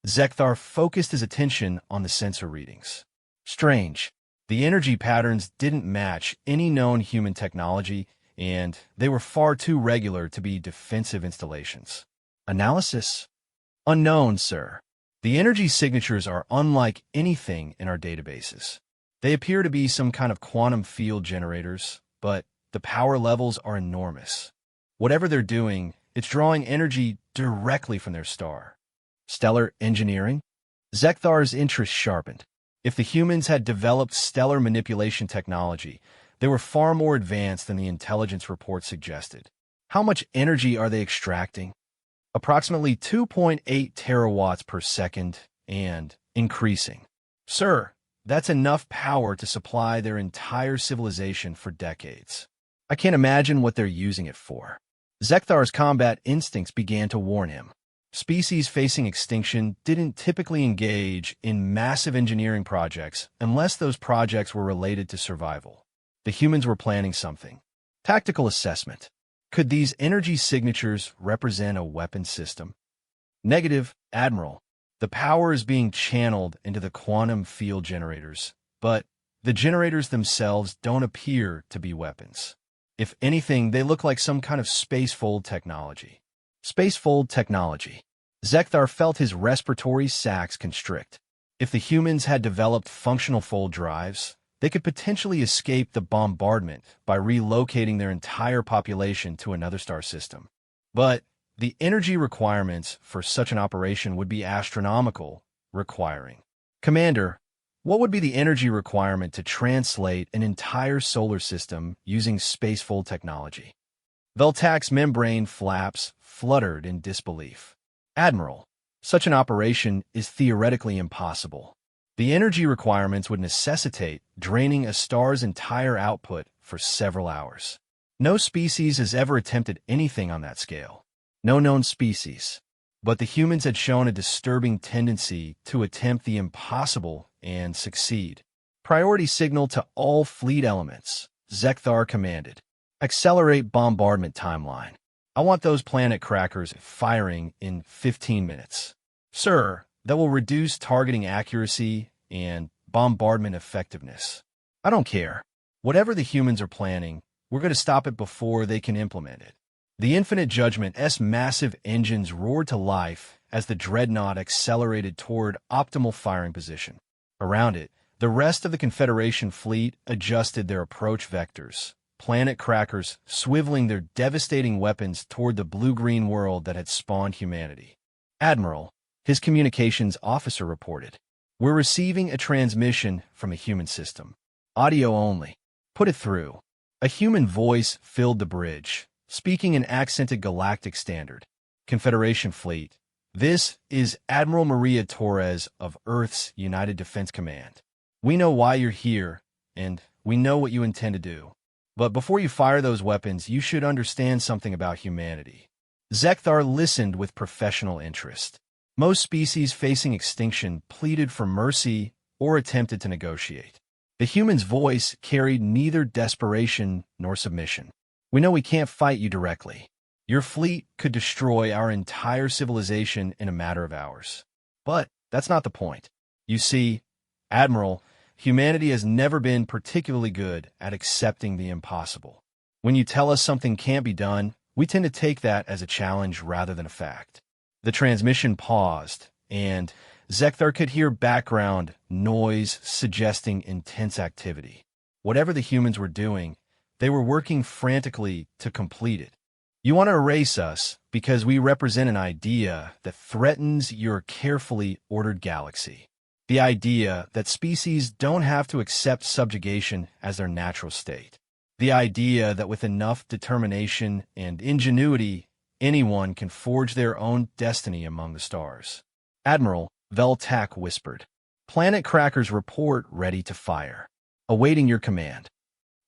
Zekthar focused his attention on the sensor readings. Strange. The energy patterns didn't match any known human technology, and they were far too regular to be defensive installations. "Analysis? Unknown, sir. The energy signatures are unlike anything in our databases. They appear to be some kind of quantum field generators, but the power levels are enormous. Whatever they're doing, it's drawing energy directly from their star. Stellar engineering?" Zekthar's interest sharpened. If the humans had developed stellar manipulation technology, they were far more advanced than the intelligence report suggested. "How much energy are they extracting?" "Approximately 2.8 terawatts per second and increasing." "Sir, that's enough power to supply their entire civilization for decades. I can't imagine what they're using it for." Zekthar's combat instincts began to warn him. Species facing extinction didn't typically engage in massive engineering projects unless those projects were related to survival. The humans were planning something. Tactical assessment. Could these energy signatures represent a weapon system? "Negative, Admiral. The power is being channeled into the quantum field generators, but the generators themselves don't appear to be weapons. If anything, they look like some kind of spacefold technology." Spacefold technology. Zekthar felt his respiratory sacs constrict. If the humans had developed functional fold drives, they could potentially escape the bombardment by relocating their entire population to another star system. But the energy requirements for such an operation would be astronomical, requiring. Commander, what would be the energy requirement to translate an entire solar system using spacefold technology? Veltak's membrane flaps fluttered in disbelief. Admiral, such an operation is theoretically impossible. The energy requirements would necessitate draining a star's entire output for several hours. No species has ever attempted anything on that scale. No known species. But the humans had shown a disturbing tendency to attempt the impossible and succeed. Priority signal to all fleet elements, Zekthar commanded. Accelerate bombardment timeline. I want those planet crackers firing in 15 minutes. Sir, that will reduce targeting accuracy and bombardment effectiveness. I don't care. Whatever the humans are planning, we're going to stop it before they can implement it. The Infinite Judgment's massive engines roared to life as the dreadnought accelerated toward optimal firing position. Around it, the rest of the Confederation fleet adjusted their approach vectors, planet crackers swiveling their devastating weapons toward the blue-green world that had spawned humanity. Admiral, his communications officer reported, "We're receiving a transmission from a human system. Audio only. Put it through." A human voice filled the bridge, speaking an accented galactic standard. Confederation fleet, this is Admiral Maria Torres of Earth's United Defense Command. We know why you're here, and we know what you intend to do. But before you fire those weapons, you should understand something about humanity. Zekthar listened with professional interest. Most species facing extinction pleaded for mercy or attempted to negotiate. The human's voice carried neither desperation nor submission. We know we can't fight you directly. Your fleet could destroy our entire civilization in a matter of hours. But that's not the point. You see, Admiral, humanity has never been particularly good at accepting the impossible. When you tell us something can't be done, we tend to take that as a challenge rather than a fact. The transmission paused, and Zekthar could hear background noise suggesting intense activity. Whatever the humans were doing, they were working frantically to complete it. You want to erase us because we represent an idea that threatens your carefully ordered galaxy. The idea that species don't have to accept subjugation as their natural state. The idea that with enough determination and ingenuity, anyone can forge their own destiny among the stars. Admiral, Veltak whispered. Planet crackers report ready to fire. Awaiting your command.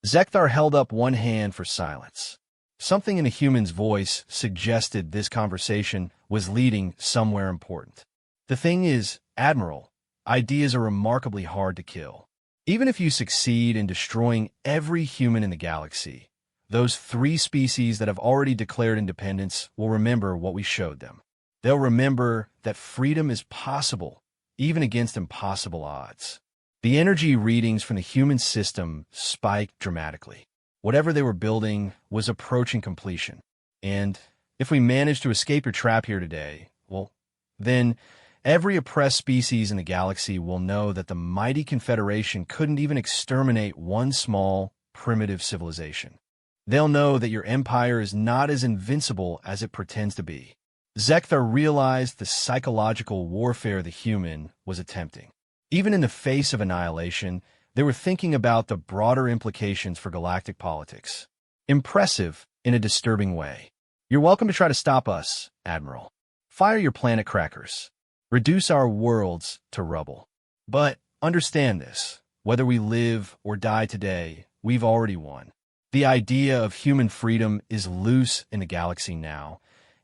Zekthar held up one hand for silence. Something in a human's voice suggested this conversation was leading somewhere important. The thing is, Admiral, ideas are remarkably hard to kill. Even if you succeed in destroying every human in the galaxy, those 3 species that have already declared independence will remember what we showed them. They'll remember that freedom is possible, even against impossible odds. The energy readings from the human system spiked dramatically. Whatever they were building was approaching completion. And if we manage to escape your trap here today, well, then every oppressed species in the galaxy will know that the mighty Confederation couldn't even exterminate one small, primitive civilization. They'll know that your empire is not as invincible as it pretends to be. Zekthar realized the psychological warfare the human was attempting. Even in the face of annihilation, they were thinking about the broader implications for galactic politics. Impressive in a disturbing way. You're welcome to try to stop us, Admiral. Fire your planet crackers. Reduce our worlds to rubble. But understand this, whether we live or die today, we've already won. The idea of human freedom is loose in the galaxy now,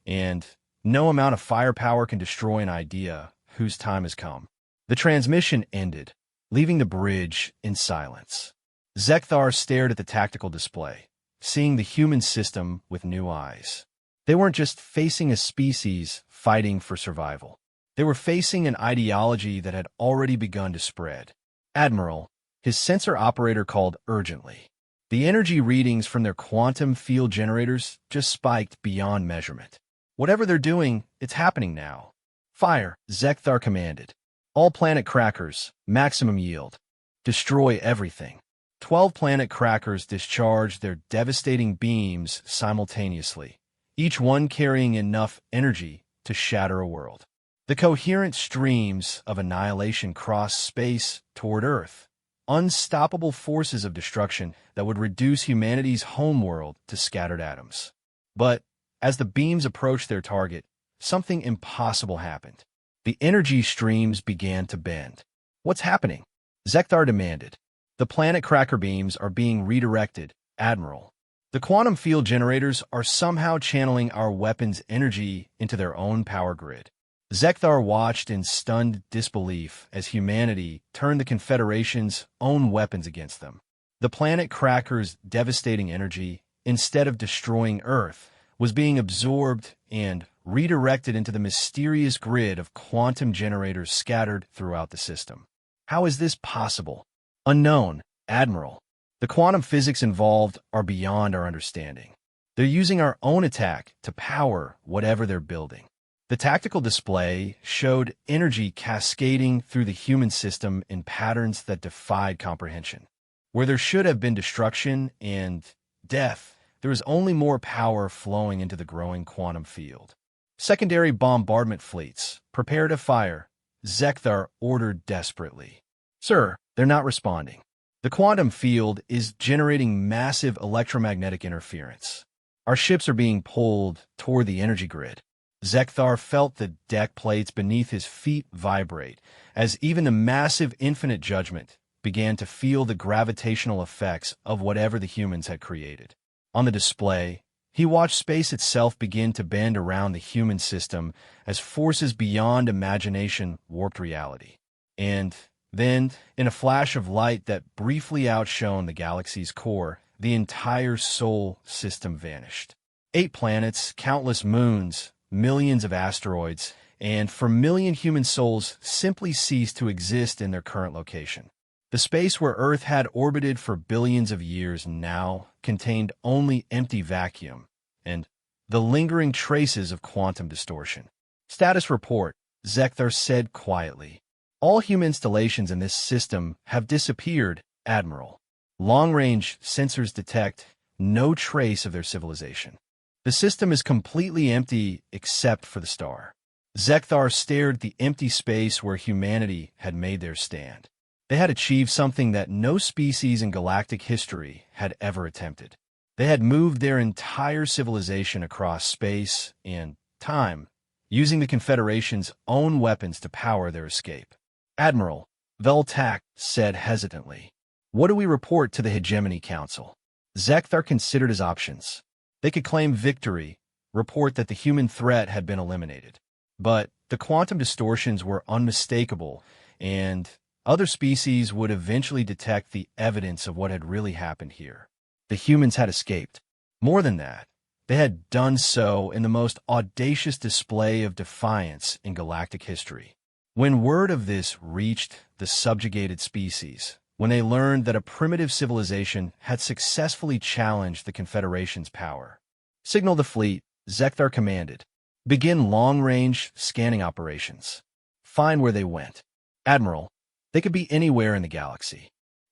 and no amount of firepower can destroy an idea whose time has come. The transmission ended, leaving the bridge in silence. Zekthar stared at the tactical display, seeing the human system with new eyes. They weren't just facing a species fighting for survival. They were facing an ideology that had already begun to spread. Admiral, his sensor operator called urgently. The energy readings from their quantum field generators just spiked beyond measurement. Whatever they're doing, it's happening now. Fire, Zekthar commanded. All planet crackers, maximum yield. Destroy everything. 12 planet crackers discharged their devastating beams simultaneously, each one carrying enough energy to shatter a world. The coherent streams of annihilation crossed space toward Earth, unstoppable forces of destruction that would reduce humanity's homeworld to scattered atoms. But as the beams approached their target, something impossible happened. The energy streams began to bend. What's happening? Zekthar demanded. The planet cracker beams are being redirected, Admiral. The quantum field generators are somehow channeling our weapons' energy into their own power grid. Zekthar watched in stunned disbelief as humanity turned the Confederation's own weapons against them. The planet cracker's devastating energy, instead of destroying Earth, was being absorbed and redirected into the mysterious grid of quantum generators scattered throughout the system. How is this possible? Unknown, Admiral. The quantum physics involved are beyond our understanding. They're using our own attack to power whatever they're building. The tactical display showed energy cascading through the human system in patterns that defied comprehension. Where there should have been destruction and death, there was only more power flowing into the growing quantum field. Secondary bombardment fleets, prepare to fire, Zekthar ordered desperately. Sir, they're not responding. The quantum field is generating massive electromagnetic interference. Our ships are being pulled toward the energy grid. Zekthar felt the deck plates beneath his feet vibrate, as even the massive infinite judgment began to feel the gravitational effects of whatever the humans had created. On the display, he watched space itself begin to bend around the human system as forces beyond imagination warped reality. And then, in a flash of light that briefly outshone the galaxy's core, the entire Sol system vanished. 8 planets, countless moons, millions of asteroids, and for million human souls simply ceased to exist in their current location. The space where Earth had orbited for billions of years now contained only empty vacuum and the lingering traces of quantum distortion. Status report, Zekthar said quietly. All human installations in this system have disappeared, Admiral. Long-range sensors detect no trace of their civilization. The system is completely empty except for the star. Zekthar stared at the empty space where humanity had made their stand. They had achieved something that no species in galactic history had ever attempted. They had moved their entire civilization across space and time, using the Confederation's own weapons to power their escape. Admiral, Veltak said hesitantly. What do we report to the Hegemony Council? Zekthar considered his options. They could claim victory, report that the human threat had been eliminated. But the quantum distortions were unmistakable, and other species would eventually detect the evidence of what had really happened here. The humans had escaped. More than that, they had done so in the most audacious display of defiance in galactic history. When word of this reached the subjugated species, when they learned that a primitive civilization had successfully challenged the Confederation's power. Signal the fleet, Zekthar commanded. Begin long-range scanning operations. Find where they went. Admiral, they could be anywhere in the galaxy.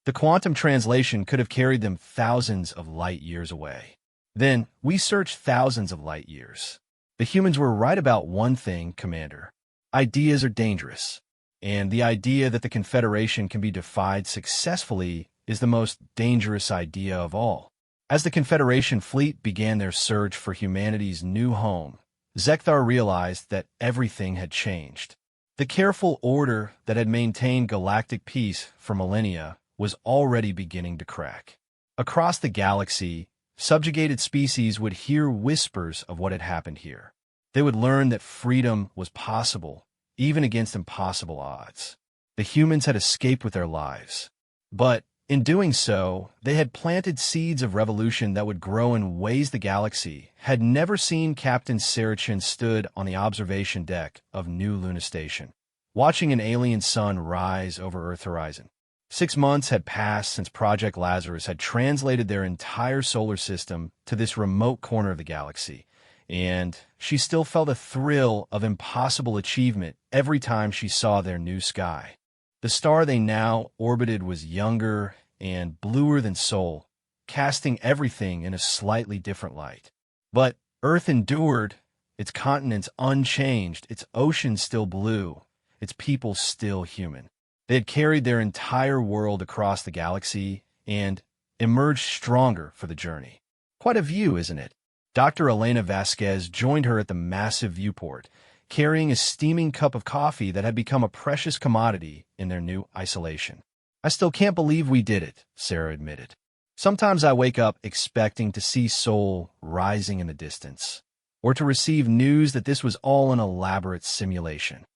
The quantum translation could have carried them thousands of light years away. Then, we searched thousands of light years. The humans were right about one thing, Commander. Ideas are dangerous, and the idea that the Confederation can be defied successfully is the most dangerous idea of all. As the Confederation fleet began their search for humanity's new home, Zekthar realized that everything had changed. The careful order that had maintained galactic peace for millennia was already beginning to crack. Across the galaxy, subjugated species would hear whispers of what had happened here. They would learn that freedom was possible, even against impossible odds. The humans had escaped with their lives. But in doing so, they had planted seeds of revolution that would grow in ways the galaxy had never seen. Captain Sarachin stood on the observation deck of New Luna Station, watching an alien sun rise over Earth horizon. 6 months had passed since Project Lazarus had translated their entire solar system to this remote corner of the galaxy, and she still felt a thrill of impossible achievement every time she saw their new sky. The star they now orbited was younger and bluer than Sol, casting everything in a slightly different light. But Earth endured, its continents unchanged, its oceans still blue, its people still human. They had carried their entire world across the galaxy and emerged stronger for the journey. Quite a view, isn't it? Dr. Elena Vasquez joined her at the massive viewport, carrying a steaming cup of coffee that had become a precious commodity in their new isolation. "I still can't believe we did it," Sarah admitted. "Sometimes I wake up expecting to see Sol rising in the distance, or to receive news that this was all an elaborate simulation."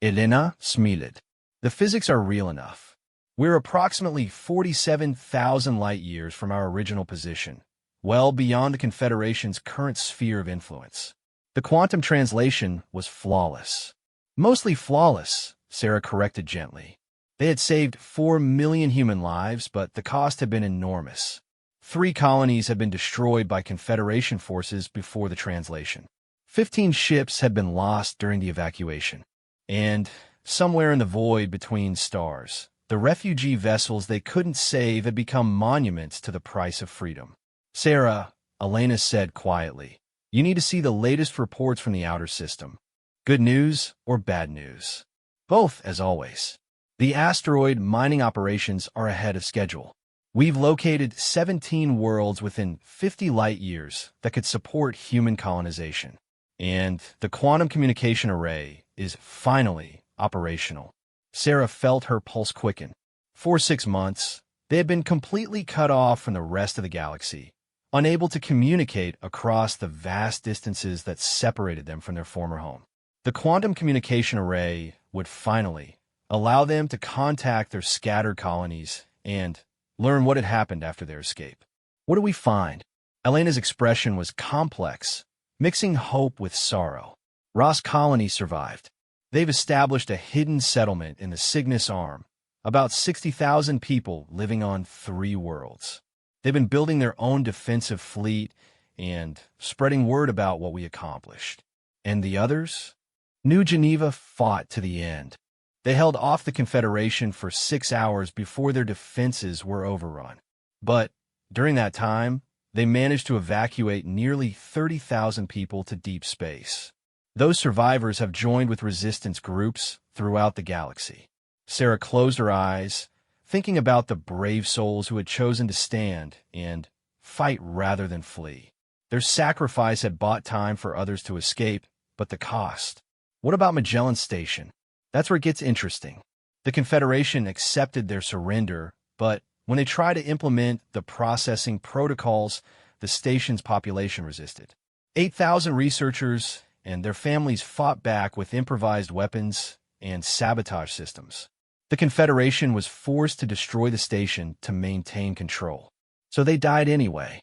Elena smiled. "The physics are real enough. We're approximately 47,000 light-years from our original position, well beyond the Confederation's current sphere of influence. The quantum translation was flawless." "Mostly flawless," Sarah corrected gently. They had saved 4 million human lives, but the cost had been enormous. 3 colonies had been destroyed by Confederation forces before the translation. 15 ships had been lost during the evacuation. And somewhere in the void between stars, the refugee vessels they couldn't save had become monuments to the price of freedom. "Sarah," Elena said quietly, "you need to see the latest reports from the outer system. Good news or bad news? Both, as always. The asteroid mining operations are ahead of schedule. We've located 17 worlds within 50 light-years that could support human colonization. And the quantum communication array is finally operational." Sarah felt her pulse quicken. For 6 months, they had been completely cut off from the rest of the galaxy, unable to communicate across the vast distances that separated them from their former home. The quantum communication array would finally allow them to contact their scattered colonies and learn what had happened after their escape. "What do we find?" Elena's expression was complex, mixing hope with sorrow. "Ross colony survived. They've established a hidden settlement in the Cygnus Arm, about 60,000 people living on 3 worlds. They've been building their own defensive fleet and spreading word about what we accomplished. And the others? New Geneva fought to the end. They held off the Confederation for 6 hours before their defenses were overrun. But during that time, they managed to evacuate nearly 30,000 people to deep space. Those survivors have joined with resistance groups throughout the galaxy." Sarah closed her eyes, thinking about the brave souls who had chosen to stand and fight rather than flee. Their sacrifice had bought time for others to escape, but the cost. What about Magellan Station? That's where it gets interesting. The Confederation accepted their surrender, but when they tried to implement the processing protocols, the station's population resisted. 8,000 researchers and their families fought back with improvised weapons and sabotage systems. The Confederation was forced to destroy the station to maintain control. So they died anyway.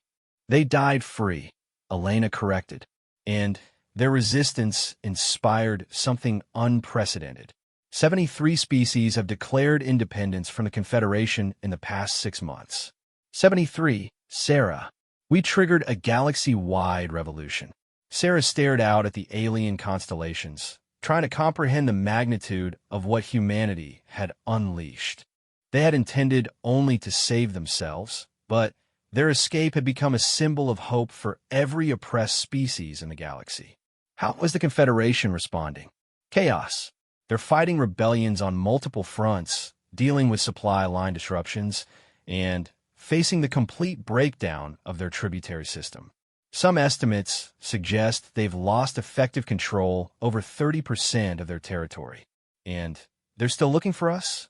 They died free, Elena corrected. And their resistance inspired something unprecedented. 73 species have declared independence from the Confederation in the past 6 months. 73, Sarah. We triggered a galaxy-wide revolution. Sarah stared out at the alien constellations, trying to comprehend the magnitude of what humanity had unleashed. They had intended only to save themselves, but their escape had become a symbol of hope for every oppressed species in the galaxy. How was the Confederation responding? Chaos. They're fighting rebellions on multiple fronts, dealing with supply line disruptions, and facing the complete breakdown of their tributary system. Some estimates suggest they've lost effective control over 30% of their territory. And they're still looking for us?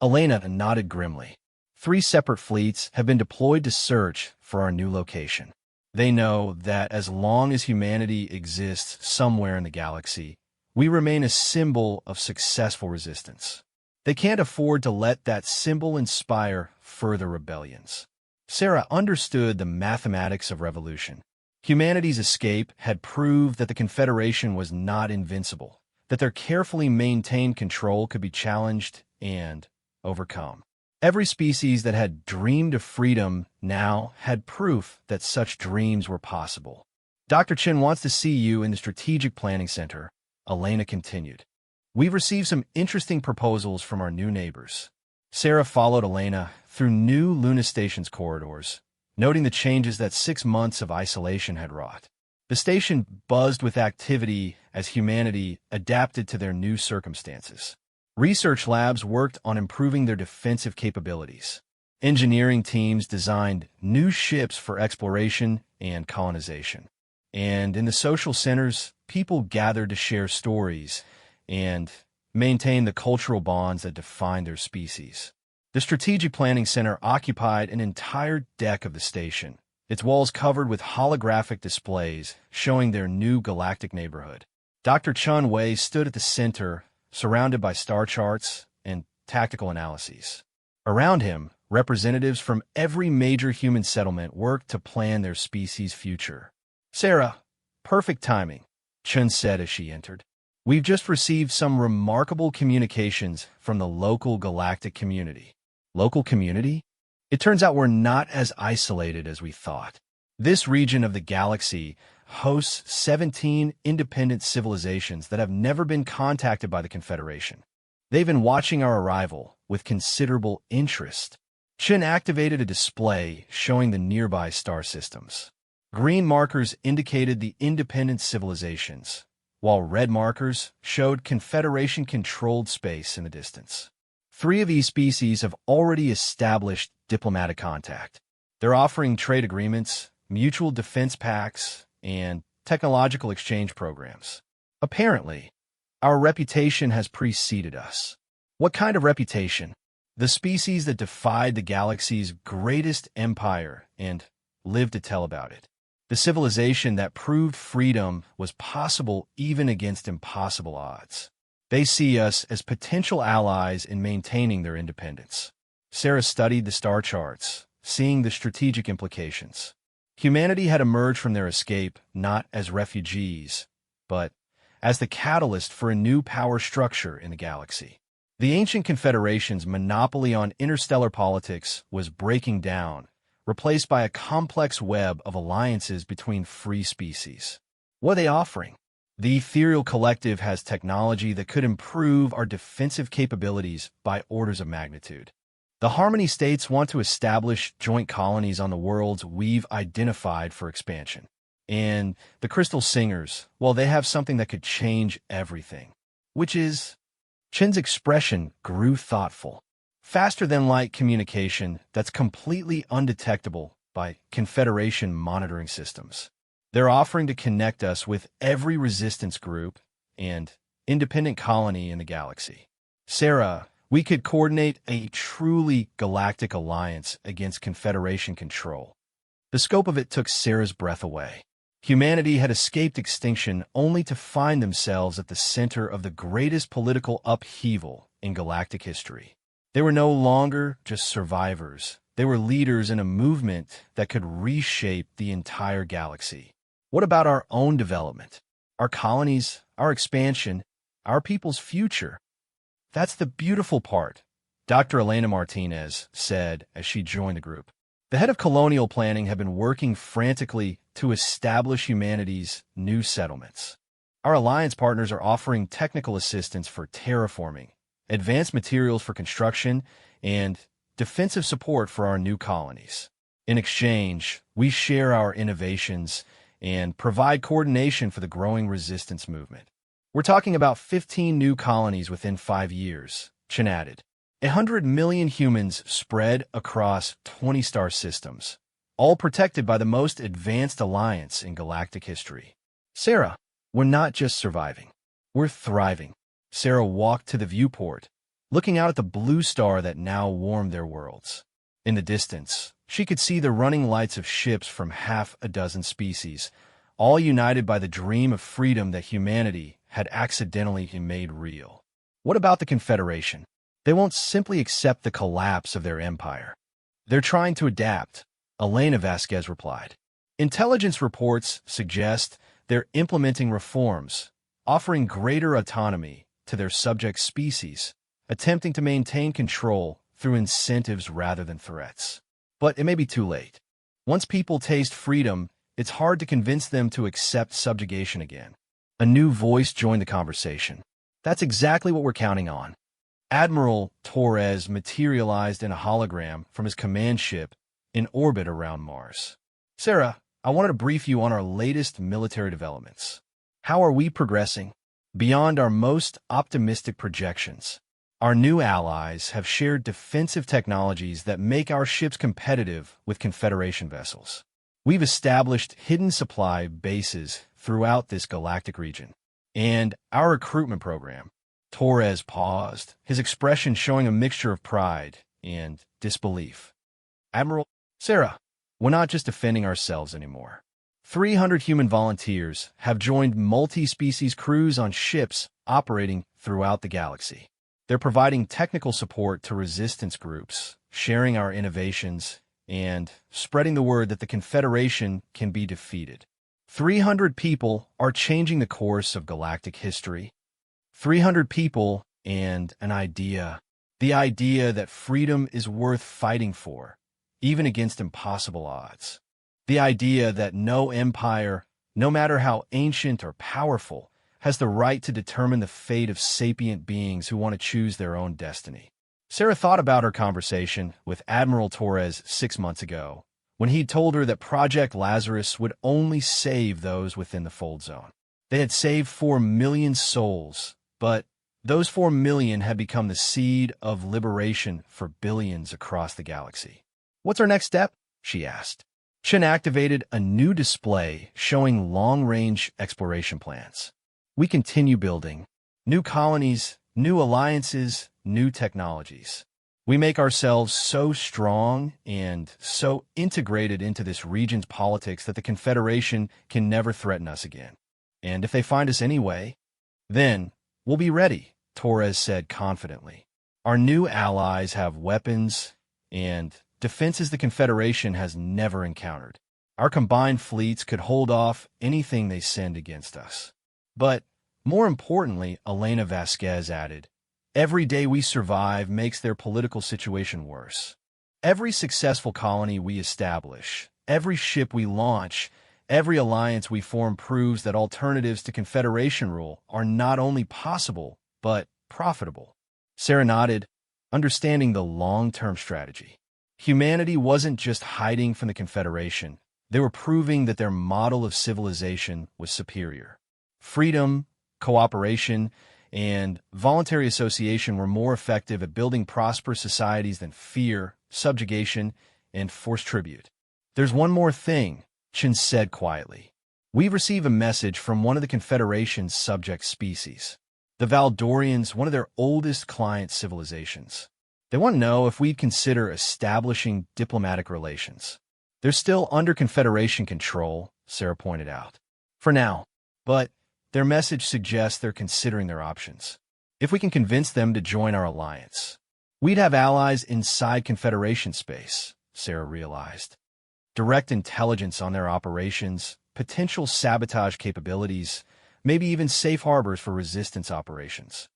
Elena nodded grimly. 3 separate fleets have been deployed to search for our new location. They know that as long as humanity exists somewhere in the galaxy, we remain a symbol of successful resistance. They can't afford to let that symbol inspire further rebellions. Sarah understood the mathematics of revolution. Humanity's escape had proved that the Confederation was not invincible, that their carefully maintained control could be challenged and overcome. Every species that had dreamed of freedom now had proof that such dreams were possible. Dr. Chen wants to see you in the Strategic Planning Center, Elena continued. We've received some interesting proposals from our new neighbors. Sarah followed Elena through new Luna Station's corridors, noting the changes that 6 months of isolation had wrought. The station buzzed with activity as humanity adapted to their new circumstances. Research labs worked on improving their defensive capabilities. Engineering teams designed new ships for exploration and colonization. And in the social centers, people gathered to share stories and maintain the cultural bonds that define their species. The Strategic Planning Center occupied an entire deck of the station, its walls covered with holographic displays showing their new galactic neighborhood. Dr. Chun Wei stood at the center, surrounded by star charts and tactical analyses. Around him, representatives from every major human settlement worked to plan their species' future. Sarah, perfect timing, Chun said as she entered. We've just received some remarkable communications from the local galactic community. Local community? It turns out we're not as isolated as we thought. This region of the galaxy hosts 17 independent civilizations that have never been contacted by the Confederation. They've been watching our arrival with considerable interest. Chen activated a display showing the nearby star systems. Green markers indicated the independent civilizations, while red markers showed Confederation-controlled space in the distance. 3 of these species have already established diplomatic contact. They're offering trade agreements, mutual defense pacts, and technological exchange programs. Apparently, our reputation has preceded us. What kind of reputation? The species that defied the galaxy's greatest empire and lived to tell about it. The civilization that proved freedom was possible even against impossible odds. They see us as potential allies in maintaining their independence. Sarah studied the star charts, seeing the strategic implications. Humanity had emerged from their escape not as refugees, but as the catalyst for a new power structure in the galaxy. The ancient Confederation's monopoly on interstellar politics was breaking down, replaced by a complex web of alliances between free species. What are they offering? The Ethereal Collective has technology that could improve our defensive capabilities by orders of magnitude. The Harmony States want to establish joint colonies on the worlds we've identified for expansion. And the Crystal Singers, well, they have something that could change everything. Which is... Chen's expression grew thoughtful. Faster-than-light communication that's completely undetectable by Confederation monitoring systems. They're offering to connect us with every resistance group and independent colony in the galaxy. Sarah, we could coordinate a truly galactic alliance against Confederation control. The scope of it took Sarah's breath away. Humanity had escaped extinction only to find themselves at the center of the greatest political upheaval in galactic history. They were no longer just survivors. They were leaders in a movement that could reshape the entire galaxy. What about our own development? Our colonies, our expansion, our people's future? That's the beautiful part, Dr. Elena Martinez said as she joined the group. The head of colonial planning had been working frantically to establish humanity's new settlements. Our alliance partners are offering technical assistance for terraforming, advanced materials for construction, and defensive support for our new colonies. In exchange, we share our innovations and provide coordination for the growing resistance movement. We're talking about 15 new colonies within 5 years, Chen added. 100 million humans spread across 20 star systems, all protected by the most advanced alliance in galactic history. Sarah, we're not just surviving. We're thriving. Sarah walked to the viewport, looking out at the blue star that now warmed their worlds. In the distance, she could see the running lights of ships from half a dozen species, all united by the dream of freedom that humanity had accidentally made real. What about the Confederation? They won't simply accept the collapse of their empire. They're trying to adapt, Elena Vasquez replied. Intelligence reports suggest they're implementing reforms, offering greater autonomy to their subject species, attempting to maintain control through incentives rather than threats. But it may be too late. Once people taste freedom, it's hard to convince them to accept subjugation again. A new voice joined the conversation. That's exactly what we're counting on. Admiral Torres materialized in a hologram from his command ship in orbit around Mars. Sarah, I wanted to brief you on our latest military developments. How are we progressing? Beyond our most optimistic projections, our new allies have shared defensive technologies that make our ships competitive with Confederation vessels. We've established hidden supply bases throughout this galactic region. And our recruitment program. Torres paused, his expression showing a mixture of pride and disbelief. Admiral, Sarah, we're not just defending ourselves anymore. 300 human volunteers have joined multi-species crews on ships operating throughout the galaxy. They're providing technical support to resistance groups, sharing our innovations, and spreading the word that the Confederation can be defeated. 300 people are changing the course of galactic history. 300 people and an idea. The idea that freedom is worth fighting for, even against impossible odds. The idea that no empire, no matter how ancient or powerful, has the right to determine the fate of sapient beings who want to choose their own destiny. Sarah thought about her conversation with Admiral Torres 6 months ago, when he'd told her that Project Lazarus would only save those within the Fold Zone. They had saved 4 million souls, but those 4 million had become the seed of liberation for billions across the galaxy. What's our next step? She asked. Chen activated a new display showing long-range exploration plans. We continue building new colonies, new alliances, new technologies. We make ourselves so strong and so integrated into this region's politics that the Confederation can never threaten us again. And if they find us anyway, then we'll be ready, Torres said confidently. Our new allies have weapons and defenses the Confederation has never encountered. Our combined fleets could hold off anything they send against us. But more importantly, Elena Vasquez added, every day we survive makes their political situation worse. Every successful colony we establish, every ship we launch, every alliance we form proves that alternatives to Confederation rule are not only possible, but profitable. Sarah nodded, understanding the long-term strategy. Humanity wasn't just hiding from the Confederation. They were proving that their model of civilization was superior. Freedom, cooperation, and voluntary association were more effective at building prosperous societies than fear, subjugation, and forced tribute. There's one more thing, Chen said quietly. We've received a message from one of the Confederation's subject species. The Valdorians, one of their oldest client civilizations. They want to know if we'd consider establishing diplomatic relations. They're still under Confederation control, Sarah pointed out. For now. But their message suggests they're considering their options. If we can convince them to join our alliance, we'd have allies inside Confederation space, Sarah realized. Direct intelligence on their operations, potential sabotage capabilities, maybe even safe harbors for resistance operations.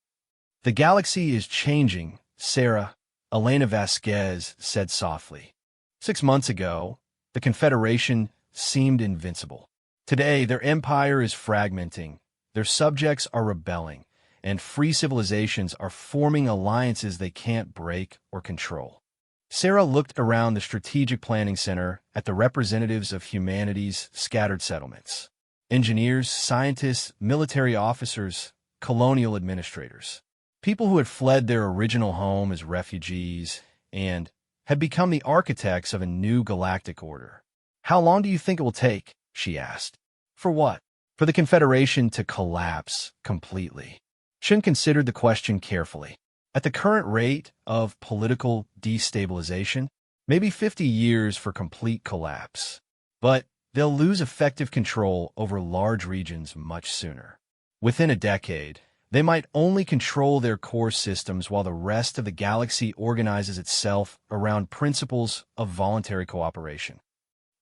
The galaxy is changing, Sarah, Elena Vasquez said softly. 6 months ago, the Confederation seemed invincible. Today, their empire is fragmenting, their subjects are rebelling, and free civilizations are forming alliances they can't break or control. Sarah looked around the Strategic Planning Center at the representatives of humanity's scattered settlements. Engineers, scientists, military officers, colonial administrators. People who had fled their original home as refugees and had become the architects of a new galactic order. How long do you think it will take? She asked. For what? For the Confederation to collapse completely. Chen considered the question carefully. At the current rate of political destabilization, maybe 50 years for complete collapse. But they'll lose effective control over large regions much sooner. Within a decade, they might only control their core systems while the rest of the galaxy organizes itself around principles of voluntary cooperation.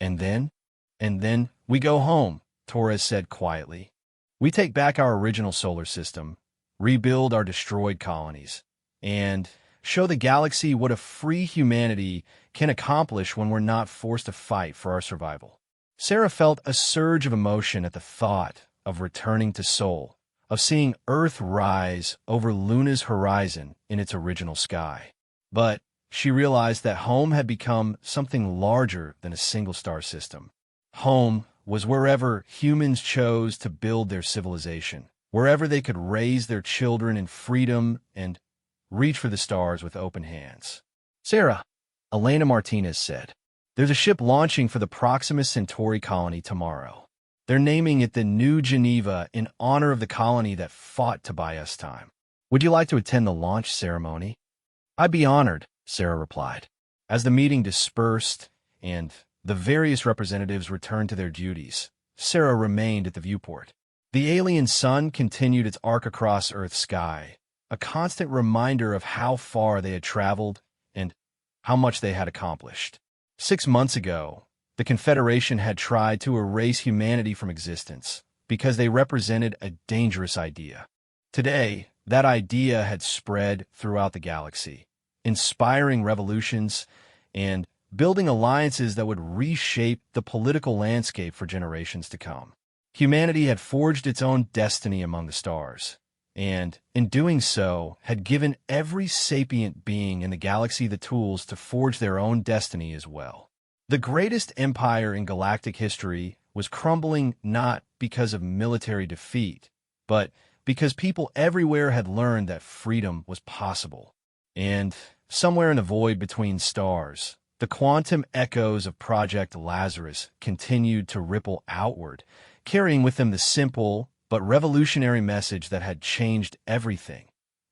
And then we go home, Torres said quietly. We take back our original solar system, rebuild our destroyed colonies, and show the galaxy what a free humanity can accomplish when we're not forced to fight for our survival. Sarah felt a surge of emotion at the thought of returning to Sol, of seeing Earth rise over Luna's horizon in its original sky. But she realized that home had become something larger than a single star system. Home was wherever humans chose to build their civilization, wherever they could raise their children in freedom and reach for the stars with open hands. Sarah, Elena Martinez said, there's a ship launching for the Proxima Centauri colony tomorrow. They're naming it the New Geneva in honor of the colony that fought to buy us time. Would you like to attend the launch ceremony? I'd be honored, Sarah replied. As the meeting dispersed and the various representatives returned to their duties, Sarah remained at the viewport. The alien sun continued its arc across Earth's sky, a constant reminder of how far they had traveled and how much they had accomplished. 6 months ago, the Confederation had tried to erase humanity from existence because they represented a dangerous idea. Today, that idea had spread throughout the galaxy, inspiring revolutions and building alliances that would reshape the political landscape for generations to come. Humanity had forged its own destiny among the stars, and, in doing so, had given every sapient being in the galaxy the tools to forge their own destiny as well. The greatest empire in galactic history was crumbling not because of military defeat, but because people everywhere had learned that freedom was possible. And somewhere in the void between stars, the quantum echoes of Project Lazarus continued to ripple outward, carrying with them the simple but revolutionary message that had changed everything.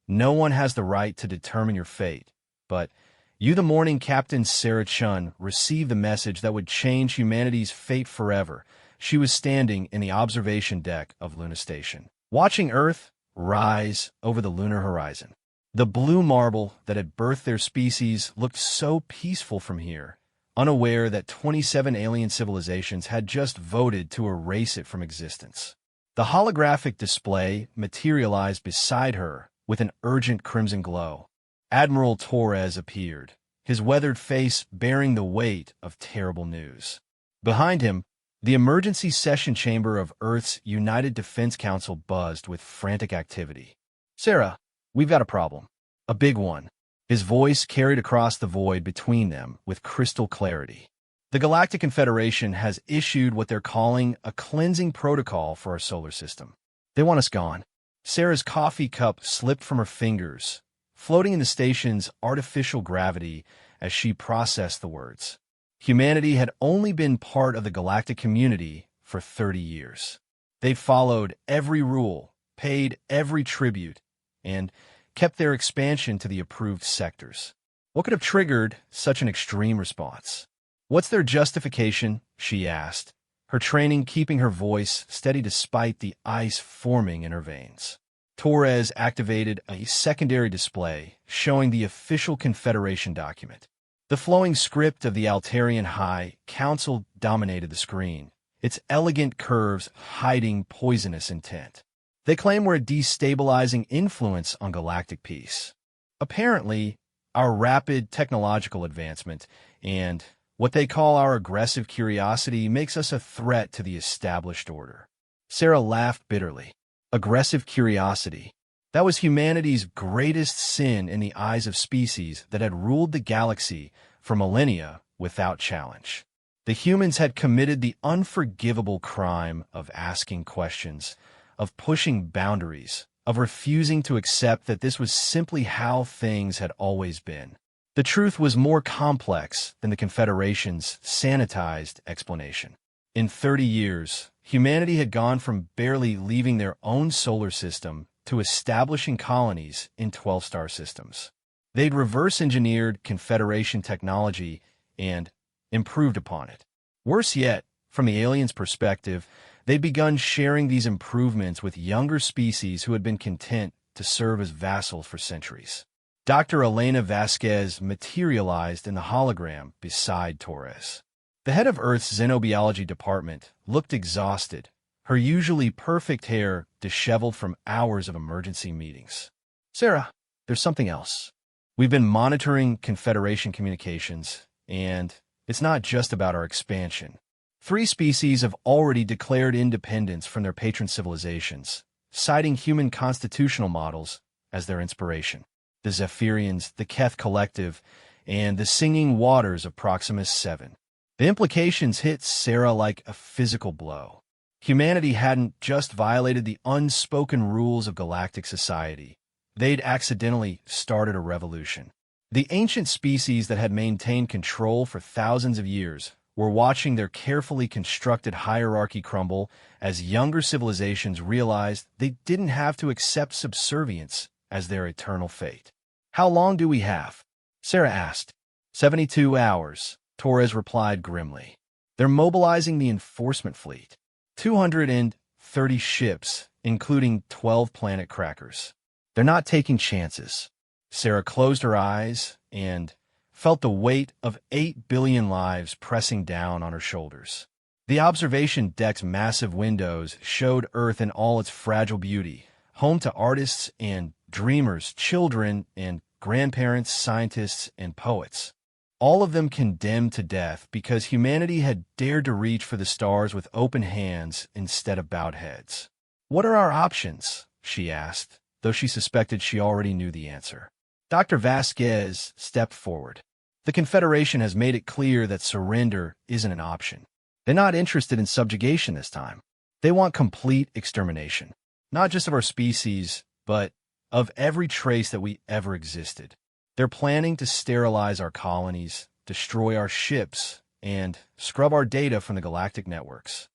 No one has the right to determine your fate, but you, the morning Captain Sarah Chun, received the message that would change humanity's fate forever. She was standing in the observation deck of Luna Station, watching Earth rise over the lunar horizon. The blue marble that had birthed their species looked so peaceful from here, unaware that 27 alien civilizations had just voted to erase it from existence. The holographic display materialized beside her with an urgent crimson glow. Admiral Torres appeared, his weathered face bearing the weight of terrible news. Behind him, the emergency session chamber of Earth's United Defense Council buzzed with frantic activity. Sarah, we've got a problem. A big one. His voice carried across the void between them with crystal clarity. The Galactic Confederation has issued what they're calling a cleansing protocol for our solar system. They want us gone. Sarah's coffee cup slipped from her fingers, floating in the station's artificial gravity as she processed the words. Humanity had only been part of the galactic community for 30 years. They followed every rule, paid every tribute, and kept their expansion to the approved sectors. What could have triggered such an extreme response? What's their justification? She asked, her training keeping her voice steady despite the ice forming in her veins. Torres activated a secondary display showing the official Confederation document. The flowing script of the Altarian High Council dominated the screen, its elegant curves hiding poisonous intent. They claim we're a destabilizing influence on galactic peace. Apparently, our rapid technological advancement and what they call our aggressive curiosity makes us a threat to the established order. Sarah laughed bitterly. Aggressive curiosity. That was humanity's greatest sin in the eyes of species that had ruled the galaxy for millennia without challenge. The humans had committed the unforgivable crime of asking questions, of pushing boundaries, of refusing to accept that this was simply how things had always been. The truth was more complex than the Confederation's sanitized explanation. In 30 years, humanity had gone from barely leaving their own solar system to establishing colonies in 12-star systems. They'd reverse-engineered Confederation technology and improved upon it. Worse yet, from the aliens' perspective, they'd begun sharing these improvements with younger species who had been content to serve as vassals for centuries. Dr. Elena Vasquez materialized in the hologram beside Torres. The head of Earth's xenobiology department looked exhausted, her usually perfect hair disheveled from hours of emergency meetings. Sarah, there's something else. We've been monitoring Confederation communications, and it's not just about our expansion. 3 species have already declared independence from their patron civilizations, citing human constitutional models as their inspiration. The Zephyrians, the Keth Collective, and the Singing Waters of Proximus 7. The implications hit Sarah like a physical blow. Humanity hadn't just violated the unspoken rules of galactic society. They'd accidentally started a revolution. The ancient species that had maintained control for thousands of years were watching their carefully constructed hierarchy crumble as younger civilizations realized they didn't have to accept subservience as their eternal fate. "How long do we have?" Sarah asked. 72 hours, Torres replied grimly. "They're mobilizing the enforcement fleet. 230 ships, including 12 planet crackers. They're not taking chances." Sarah closed her eyes and felt the weight of 8 billion lives pressing down on her shoulders. The observation deck's massive windows showed Earth in all its fragile beauty, home to artists and dreamers, children and grandparents, scientists and poets. All of them condemned to death because humanity had dared to reach for the stars with open hands instead of bowed heads. "What are our options?" she asked, though she suspected she already knew the answer. Dr. Vasquez stepped forward. "The Confederation has made it clear that surrender isn't an option. They're not interested in subjugation this time. They want complete extermination, not just of our species, but of every trace that we ever existed. They're planning to sterilize our colonies, destroy our ships, and scrub our data from the galactic networks."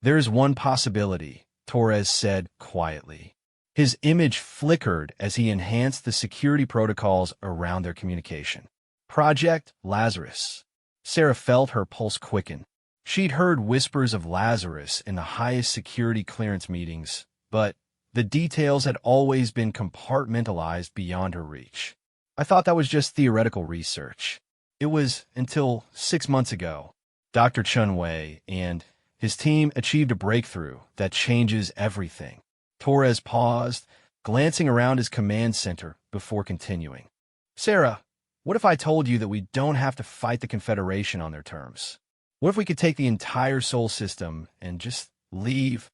"There is one possibility," Torres said quietly. His image flickered as he enhanced the security protocols around their communication. "Project Lazarus." Sarah felt her pulse quicken. She'd heard whispers of Lazarus in the highest security clearance meetings, but the details had always been compartmentalized beyond her reach. "I thought that was just theoretical research." It was until 6 months ago, Dr. Chunwei and his team achieved a breakthrough that changes everything. Torres paused, glancing around his command center before continuing. "Sarah, what if I told you that we don't have to fight the Confederation on their terms? What if we could take the entire Sol system and just leave,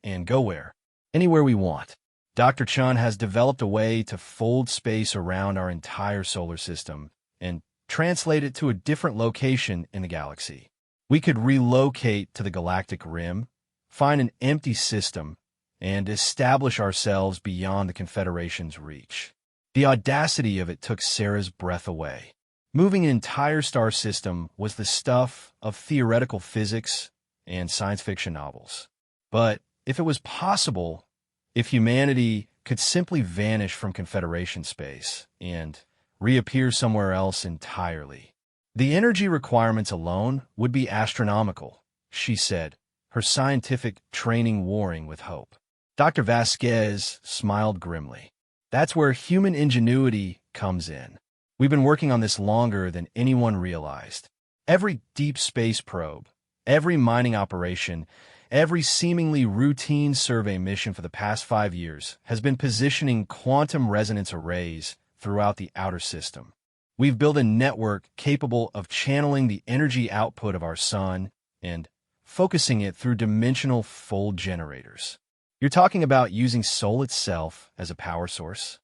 and go where? Anywhere we want? Dr. Chun has developed a way to fold space around our entire solar system and translate it to a different location in the galaxy. We could relocate to the galactic rim, find an empty system, and establish ourselves beyond the Confederation's reach." The audacity of it took Sarah's breath away. Moving an entire star system was the stuff of theoretical physics and science fiction novels. But if it was possible, if humanity could simply vanish from Confederation space and reappear somewhere else entirely, the energy requirements alone would be astronomical, she said, her scientific training warring with hope. Dr. Vasquez smiled grimly. "That's where human ingenuity comes in. We've been working on this longer than anyone realized. Every deep space probe, every mining operation, every seemingly routine survey mission for the past 5 years has been positioning quantum resonance arrays throughout the outer system. We've built a network capable of channeling the energy output of our sun and focusing it through dimensional fold generators." "You're talking about using Sol itself as a power source?"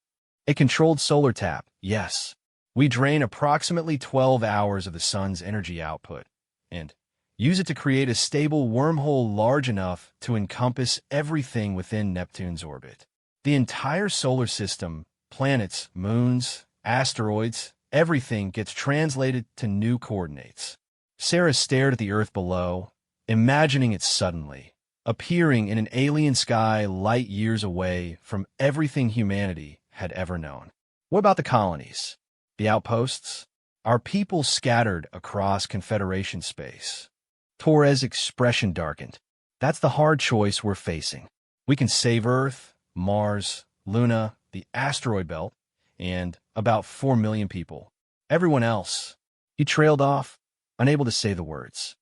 "A controlled solar tap, yes. We drain approximately 12 hours of the sun's energy output and use it to create a stable wormhole large enough to encompass everything within Neptune's orbit. The entire solar system, planets, moons, asteroids, everything gets translated to new coordinates." Sarah stared at the Earth below, imagining it suddenly appearing in an alien sky light years away from everything humanity had ever known. "What about the colonies? The outposts? Our people scattered across Confederation space?" Torres' expression darkened. "That's the hard choice we're facing. We can save Earth, Mars, Luna, the asteroid belt, and about 4 million people. Everyone else..." He trailed off, unable to say the words.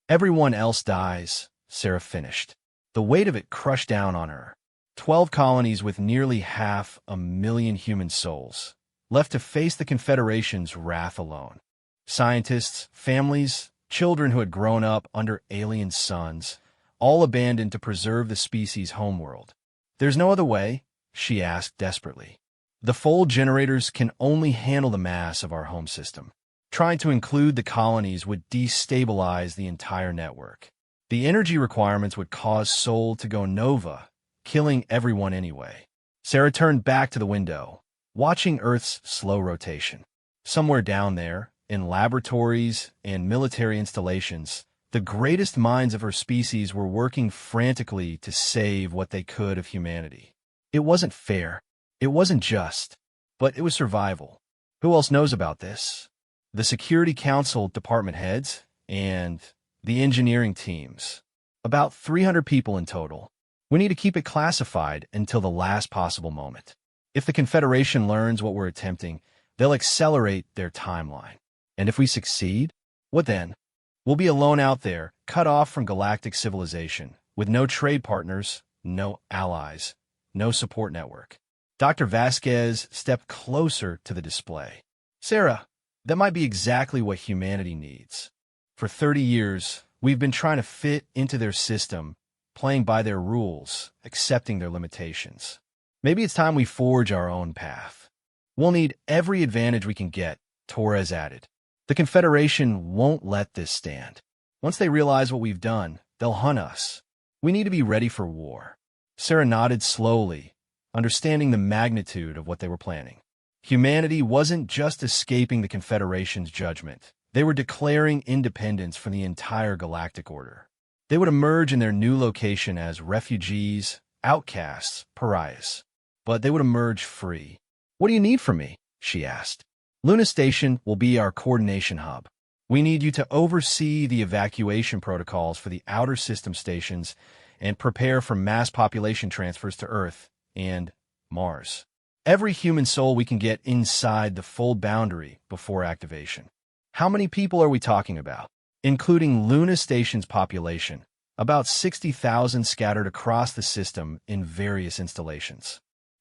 "Everyone else dies," Sarah finished. The weight of it crushed down on her. 12 colonies with nearly 500,000 human souls, left to face the Confederation's wrath alone. Scientists, families, children who had grown up under alien suns, all abandoned to preserve the species' homeworld. "There's no other way?" she asked desperately. "The fold generators can only handle the mass of our home system. Trying to include the colonies would destabilize the entire network. The energy requirements would cause Sol to go nova, killing everyone anyway." Sarah turned back to the window, watching Earth's slow rotation. Somewhere down there, in laboratories and military installations, the greatest minds of her species were working frantically to save what they could of humanity. It wasn't fair. It wasn't just. But it was survival. Who else knows about this? The Security Council department heads and the engineering teams. About 300 people in total. We need to keep it classified until the last possible moment. If the Confederation learns what we're attempting, they'll accelerate their timeline. And if we succeed, what then? We'll be alone out there, cut off from galactic civilization, with no trade partners, no allies, no support network. Dr. Vasquez stepped closer to the display. "Sarah, that might be exactly what humanity needs. For 30 years, we've been trying to fit into their system, playing by their rules, accepting their limitations. Maybe it's time we forge our own path. We'll need every advantage we can get," Torres added. "The Confederation won't let this stand. Once they realize what we've done, they'll hunt us. We need to be ready for war." Sarah nodded slowly, understanding the magnitude of what they were planning. Humanity wasn't just escaping the Confederation's judgment. They were declaring independence from the entire galactic order. They would emerge in their new location as refugees, outcasts, pariahs. But they would emerge free. "What do you need from me?" she asked. "Luna Station will be our coordination hub. We need you to oversee the evacuation protocols for the outer system stations and prepare for mass population transfers to Earth and Mars. Every human soul we can get inside the full boundary before activation." "How many people are we talking about?" "Including Luna Station's population, about 60,000 scattered across the system in various installations.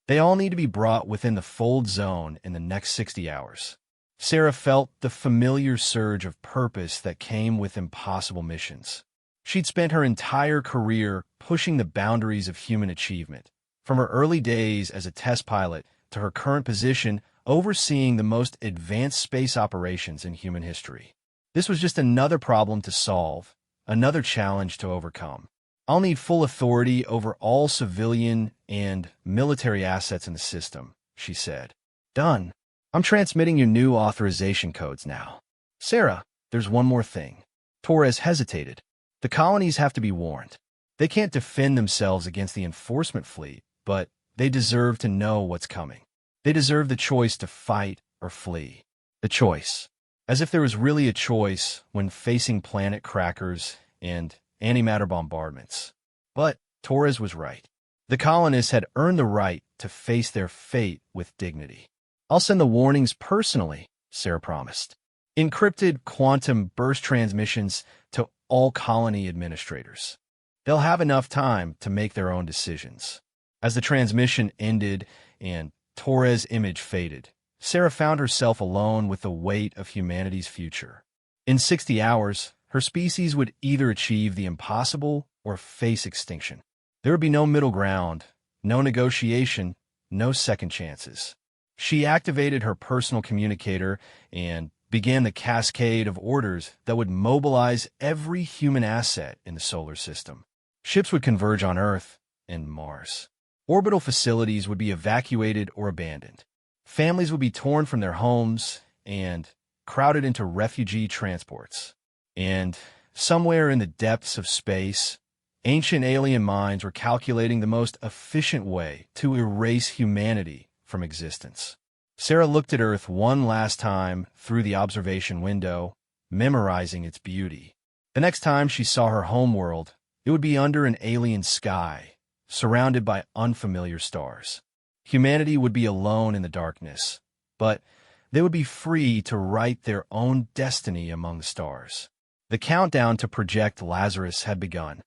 They all need to be brought within the fold zone in the next 60 hours. Sarah felt the familiar surge of purpose that came with impossible missions. She'd spent her entire career pushing the boundaries of human achievement, from her early days as a test pilot to her current position overseeing the most advanced space operations in human history. This was just another problem to solve, another challenge to overcome. "I'll need full authority over all civilian and military assets in the system," she said. "Done. I'm transmitting your new authorization codes now." "Sarah, there's one more thing." Torres hesitated. "The colonies have to be warned. They can't defend themselves against the enforcement fleet, but they deserve to know what's coming. They deserve the choice to fight or flee. The choice. As if there was really a choice when facing planet crackers and antimatter bombardments. But Torres was right. The colonists had earned the right to face their fate with dignity. "I'll send the warnings personally," Sarah promised. "Encrypted quantum burst transmissions to all colony administrators. They'll have enough time to make their own decisions." As the transmission ended and Torres' image faded, Sarah found herself alone with the weight of humanity's future. In 60 hours, her species would either achieve the impossible or face extinction. There would be no middle ground, no negotiation, no second chances. She activated her personal communicator and began the cascade of orders that would mobilize every human asset in the solar system. Ships would converge on Earth and Mars. Orbital facilities would be evacuated or abandoned. Families would be torn from their homes and crowded into refugee transports. And somewhere in the depths of space, ancient alien minds were calculating the most efficient way to erase humanity from existence. Sarah looked at Earth one last time through the observation window, memorizing its beauty. The next time she saw her homeworld, it would be under an alien sky, surrounded by unfamiliar stars. Humanity would be alone in the darkness, but they would be free to write their own destiny among the stars. The countdown to Project Lazarus had begun.